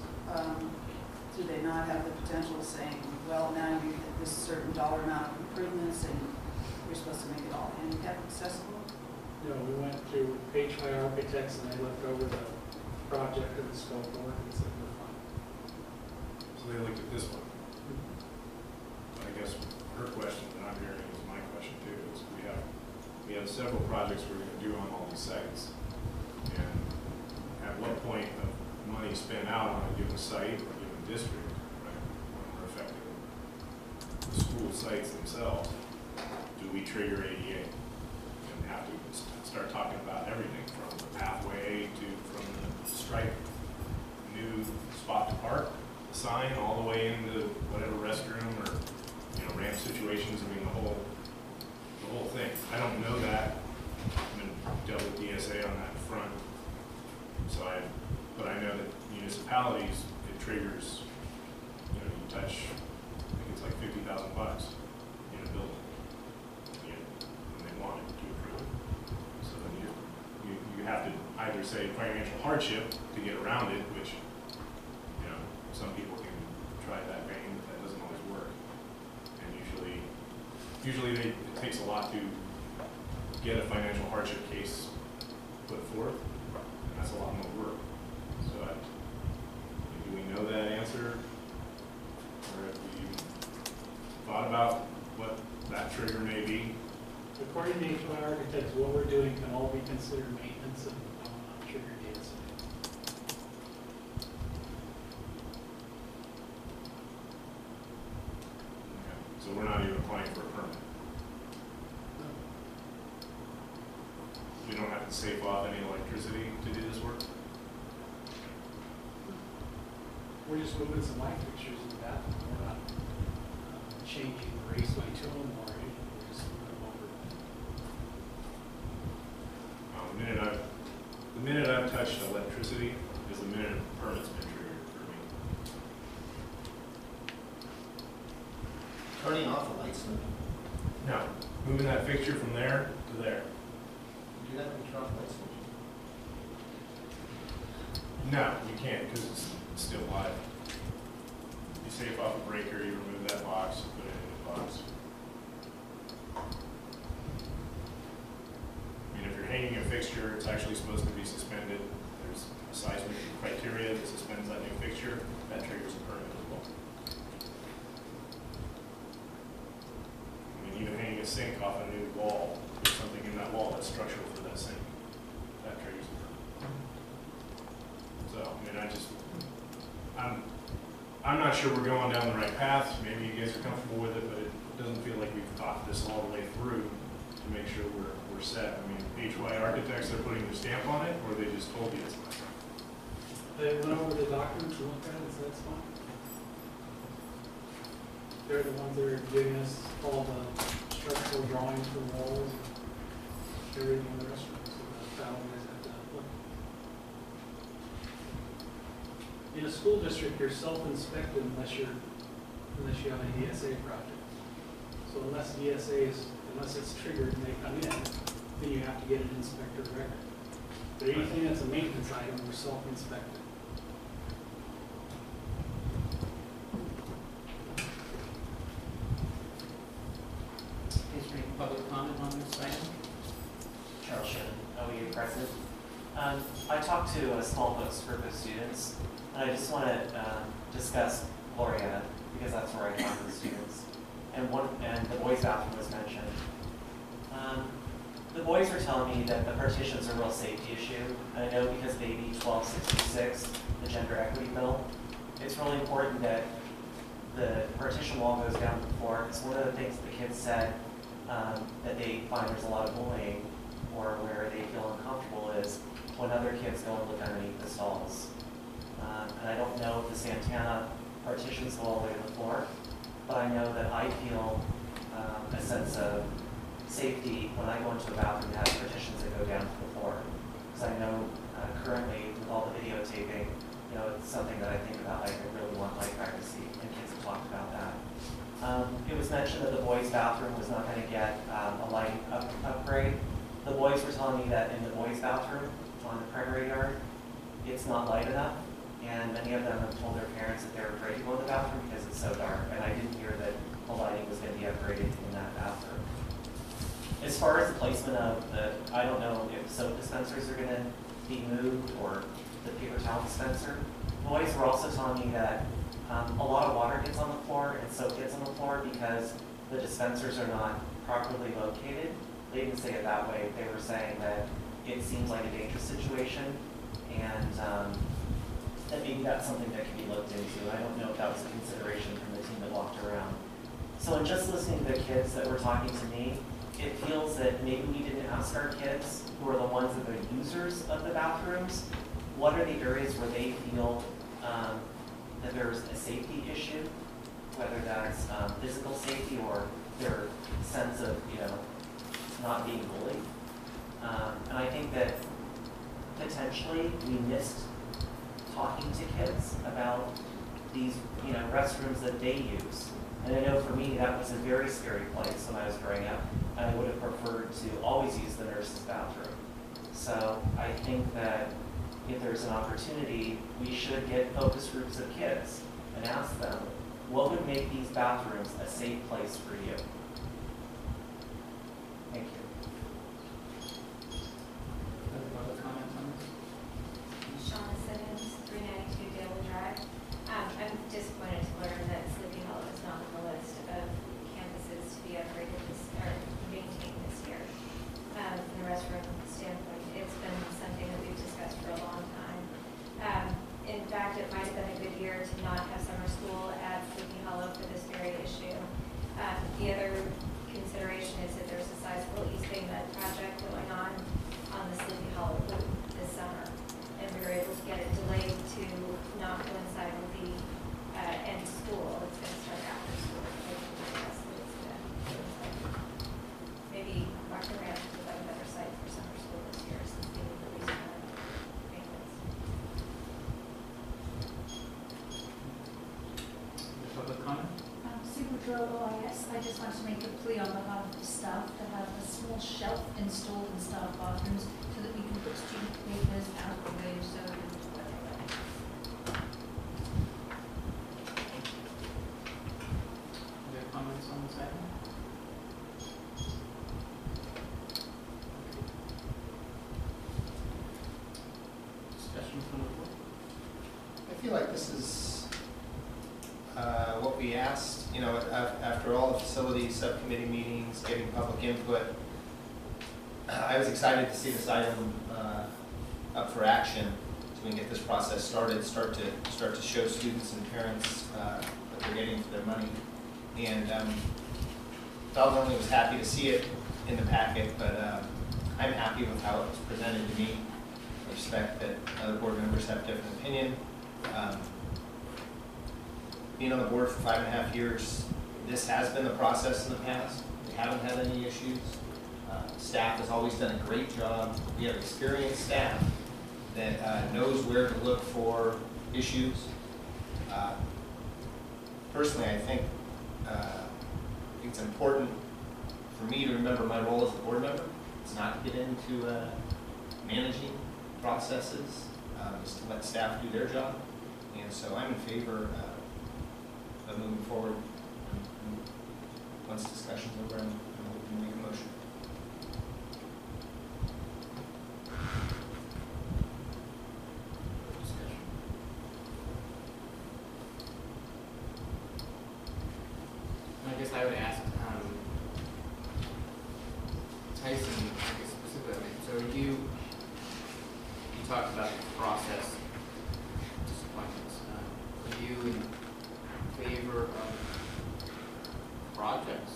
do they not have the potential of saying, well, now you hit this certain dollar amount of improvements and you're supposed to make it all handicap accessible?
No, we went to HY Architects and they looked over the project and the scope of work and said we're fine.
So they looked at this one. But I guess her question that I'm hearing is my question too, is we have several projects we're going to do on all these sites. And at what point of money spent out on a given site or a given district, right, when we're affecting the school sites themselves, do we trigger ADA? And have to start talking about everything from the pathway to from the stripe, new spot to park, the sign, all the way into whatever restroom or, you know, ramp situations. I mean, the whole thing. I don't know that. I haven't dealt with DSA on that front. So but I know municipalities, it triggers, you know, you touch, I think it's like $50,000 in a building. And they want it to approve it. So then you have to either say financial hardship to get around it, which, you know, some people can try that vein, but that doesn't always work. And usually it takes a lot to get a financial hardship case put forth, and that's a lot more work. So do we know that answer? Or have we thought about what that trigger may be?
According to HY architects, what we're doing can all be considered maintenance of trigger dates.
Okay. So we're not even applying for a permit. We don't have to save off any electricity to do this work?
We're just moving some light fixtures in the bathroom. We're not changing the raceway to them or anything. We're just moving them over.
The minute I've touched electricity is the minute a permit's been triggered for me.
Turning off the lights,
No, moving that fixture from there to there.
do that when you turn off the lights?
No, you can't because it's still live. You save off a breaker, you remove that box, put it in the box. I mean, if you're hanging a fixture, it's actually supposed to be suspended. There's a seismic criteria that suspends that new fixture. That triggers a permit as well. I mean, even hanging a sink off a new wall, there's something in that wall that's structural for that sink. That triggers a permit. So, I mean, I'm not sure we're going down the right path. Maybe you guys are comfortable with it, but it doesn't feel like we've thought this all the way through to make sure we're set. I mean, HY architects are putting their stamp on it, or they just told you it's not.
They went over the documents and looked at it, so that's fine. They're the ones that are giving us all the structural drawings for walls and everything in the restaurant, so the foul guys have to look. In a school district, you're self-inspected unless you have an ESA project. So unless it's triggered and they come in, then you have to get an inspector record. But anything that's a maintenance item, we're self-inspected.
Is there any public comment on this item?
Charles Shannon, OEA president. I talked to a small group of students, and I just want to discuss WRNA because that's where I talk to the students. And the boys' bathroom was mentioned. The boys were telling me that the partition's a real safety issue. And I know because of AB 1266, the gender equity bill, it's really important that the partition wall goes down to the floor. Because one of the things the kids said that they find there's a lot of bullying or where they feel uncomfortable is when other kids go and look underneath the stalls. And I don't know if the Santana partitions go all the way to the floor, but I know that I feel a sense of safety when I go into a bathroom that has partitions that go down to the floor. Because I know currently with all the videotaping, you know, it's something that I think about, like I really want my privacy, and kids have talked about that. It was mentioned that the boys' bathroom was not going to get a light upgrade. The boys were telling me that in the boys' bathroom on the primary yard, it's not light enough, and many of them have told their parents that they're afraid to go in the bathroom because it's so dark, and I didn't hear that the lighting was going to be upgraded in that bathroom. As far as the placement of I don't know if soap dispensers are going to be moved or the paper towel dispenser. Boys were also telling me that a lot of water gets on the floor and soap gets on the floor because the dispensers are not properly located. They didn't say it that way. They were saying that it seems like a dangerous situation, and that maybe that's something that can be looked into. I don't know if that was a consideration from the team that walked around. So in just listening to the kids that were talking to me, it feels that maybe we didn't ask our kids, who are the ones that are users of the bathrooms, what are the areas where they feel that there's a safety issue, whether that's physical safety or their sense of, you know, not being bullied. And I think that potentially we missed talking to kids about these, you know, restrooms that they use. And I know for me, that was a very scary place when I was growing up, and I would have preferred to always use the nurse's bathroom. So I think that if there's an opportunity, we should get focus groups of kids and ask them, what would make these bathrooms a safe place for you? Thank you.
Other public comments on this?
Shauna Simmons, 392 Dale Drive. I'm disappointed to learn that Sleepy Hollow is not on the list of campuses to be upgraded or maintained this year. From the restroom standpoint, it's been something that we've discussed for a long time. In fact, it might have been a good year to not have summer school at Sleepy Hollow for this very issue. The other consideration is that there's a sizable East Bay Med project going on the Sleepy Hollow loop this summer. And we were able to get it delayed to not coincide with the end of school. It's going to start after school. Maybe Martha Ranch would have a better site for summer school this year since they need the least amount of maintenance.
Public comment?
Supergirl OIS, I just want to make a plea on behalf of the staff to have a small shelf installed in staff bathrooms so that we can put student papers out of the way, so whatever.
Other comments on this item? Discussion from the board?
I feel like this is what we asked, you know, after all the facilities, subcommittee meetings, getting public input. I was excited to see this item up for action so we can get this process started, start to show students and parents what they're getting for their money. And not only was happy to see it in the packet, but I'm happy with how it was presented to me. I respect that other board members have a different opinion. Being on the board for 5.5 years, this has been the process in the past. We haven't had any issues. Staff has always done a great job. We have experienced staff that knows where to look for issues. Personally, I think it's important for me to remember my role as a board member. It's not to get into managing processes, just to let staff do their job. And so I'm in favor of moving forward. Once discussion's over, I'm hoping to make a motion.
Discussion. I guess I would ask Tyson, I guess specifically. So you talked about the process disappointments. Are you in favor of projects?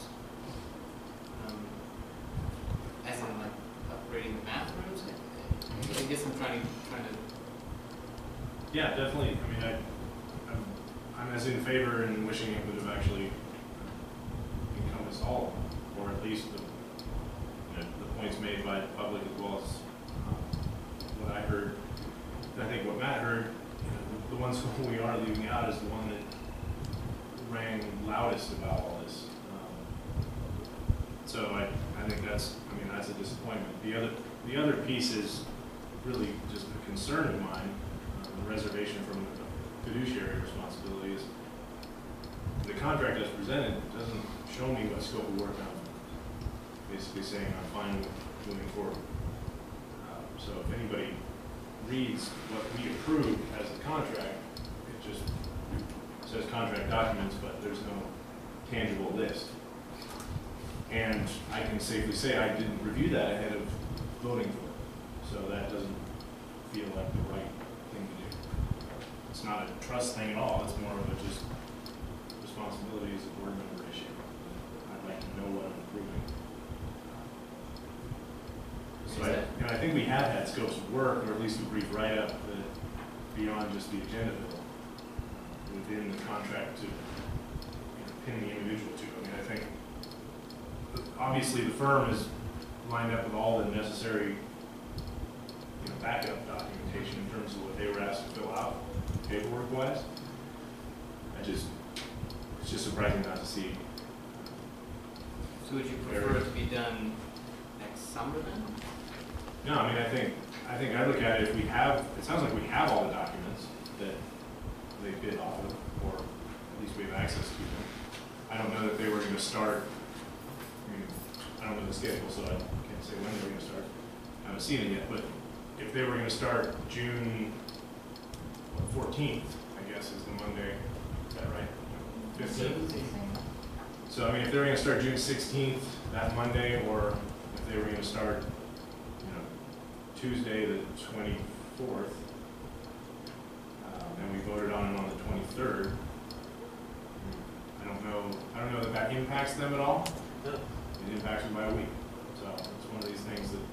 As in like upgrading the bathrooms? I guess I'm trying to.
Yeah, definitely. I mean, I'm as in favor and wishing it would have actually encompassed all of them, or at least the points made by the public as well as what I heard. And I think what Matt heard, the ones who we are leaving out is the one that rang loudest about all this. So I think that's a disappointment. The other piece is really just a concern of mine, the reservation from the fiduciary responsibilities. The contract as presented doesn't show me what scope of work I'm basically saying I'm fine with moving forward. So if anybody reads what we approved as the contract, it just says contract documents, but there's no tangible list. And I can safely say I didn't review that ahead of voting for it. So that doesn't feel like the right thing to do. It's not a trust thing at all. It's more of a just responsibility as a board member issue. I'd like to know what I'm approving. So I think we have had scopes of work, or at least a brief write-up that beyond just the agenda bill within the contract to pin the individual to. I mean, I think obviously the firm is lined up with all the necessary backup documentation in terms of what they were asked to fill out. paperwork wise. It's just surprising not to see.
So would you prefer it to be done next summer then?
No, I mean, I think I look at it, if we have, it sounds like we have all the documents that they bid off of, or at least we have access to them. I don't know that they were going to start, I mean, I don't know the schedule, so I can't say when they were going to start. I haven't seen it yet, but if they were going to start June 14th, I guess is the Monday, is that right? 15th? So, I mean, if they were going to start June 16th, that Monday, or if they were going to start, you know, Tuesday the 24th, and we voted on it on the 23rd, I don't know that that impacts them at all. It impacts them by a week. So it's one of these things that,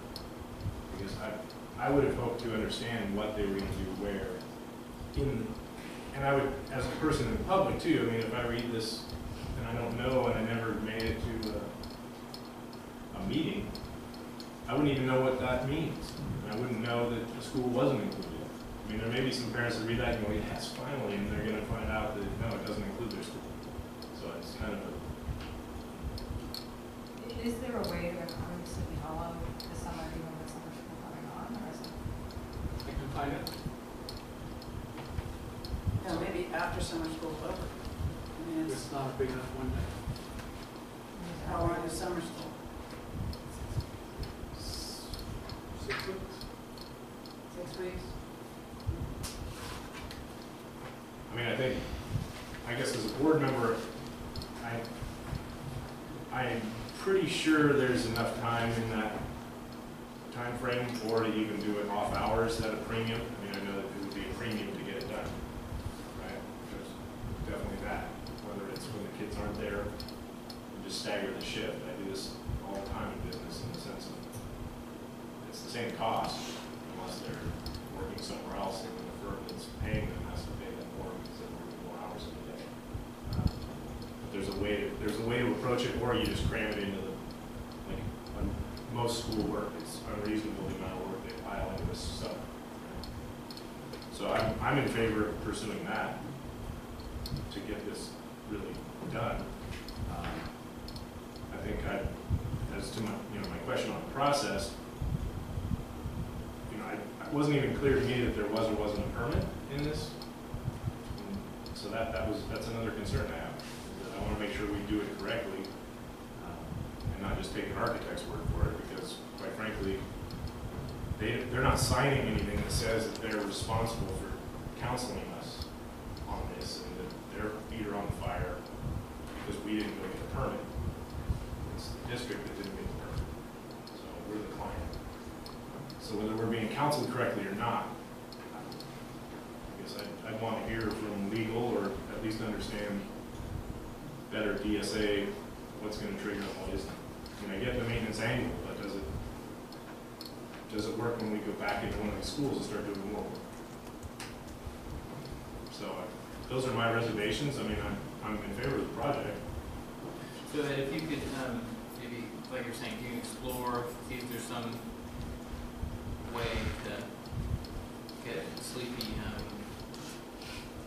I guess I would have hoped to understand what they were going to do where and I would, as a person in the public too, I mean, if I read this and I don't know and I never made it to a meeting, I wouldn't even know what that means. I wouldn't know that the school wasn't included. I mean, there may be some parents that read that and go, yes, finally, and they're going to find out that, no, it doesn't include their school. So it's kind of a...
Is there a way to accommodate Sleepy Hollow this summer, even with summer school coming on, or is it?
I can find out.
Yeah, maybe after summer school's over. I mean,
It's not a big enough window.
how long is summer school?
6 weeks?
6 weeks?
I mean, I guess as a board member, I'm pretty sure there's enough time in that time frame for to even do it off hours at a premium. I mean, I know that it would be a premium to get it done, right? There's definitely that. Whether it's when the kids aren't there, you just stagger the shift. I do this all the time in business in the sense of it's the same cost unless they're working somewhere else and the firm that's paying them has to pay them more because they're working more hours in a day. But there's a way to approach it, or you just cram it into the, like most school work, it's unreasonable the amount of work they pile into this stuff. So I'm in favor of pursuing that to get this really done. I think as to my question on the process, it wasn't even clear to me that there was or wasn't a permit in this. And so that's another concern I have. Is that I want to make sure we do it correctly and not just take an architect's word for it, because quite frankly, they're not signing anything that says that they're responsible for counseling us on this and that their feet are on the fire because we didn't go get a permit. It's the district that didn't get the permit. So we're the client. So whether we're being counseled correctly or not, I guess I'd want to hear from legal, or at least understand better DSA what's going to trigger and what isn't. I mean, I get the maintenance annual, but does it work when we go back into one of these schools and start doing more work? So those are my reservations. I mean, I'm in favor of the project.
So that if you could, maybe, like you're saying, can you explore, see if there's some way to get Sleepy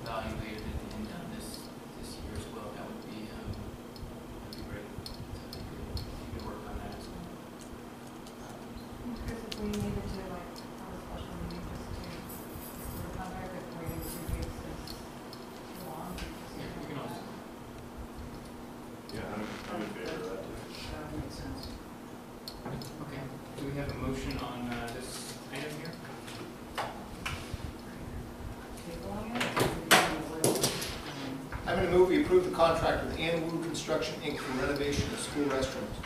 evaluated and done this year as well? That would be great. If you could work on that as well.
Chris, if we needed to, like, have a special meeting just to, for the contract, if waiting 2 weeks is too long.
Yeah, you can also.
Yeah, I'm in favor of that too.
That would make sense.
Okay. Do we have a motion on this item here?
Tabling it?
I'm going to move we approve the contract with Ann Wu Construction, Inc. for renovation of school restrooms.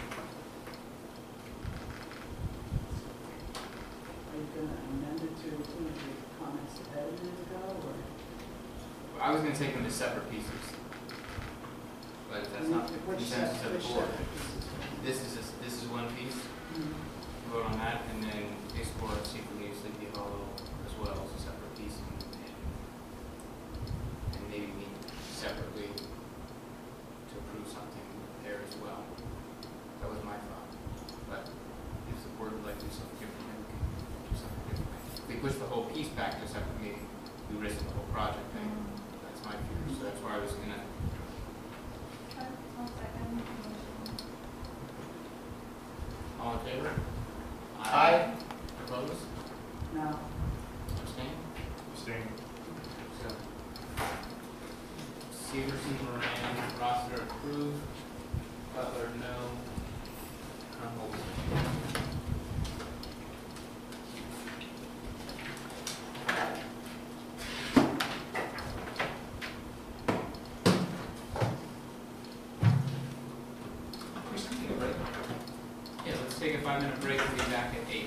Are you going to amend it to include the comments that a minute ago, or?
I was going to take them as separate pieces, but if that's not the
Which
consensus of the board.
separate?
This is one piece. Vote on that, and then explore and see if we need Sleepy Hollow as well as a separate piece, and maybe meet separately to approve something there as well. That was my thought. But if the board would like to do something different, we can do something different. If we push the whole piece back to a separate meeting, we risk the whole project. That's my fear, so that's why I was gonna.
I'll second the motion.
All in favor?
Aye.
Opposed?
No.
Abstain?
Abstain.
So. Severson, Moran, Rossiter approved. Butler, no. Trumbull. We're taking a break. Yeah, let's take a 5-minute break and be back at 8.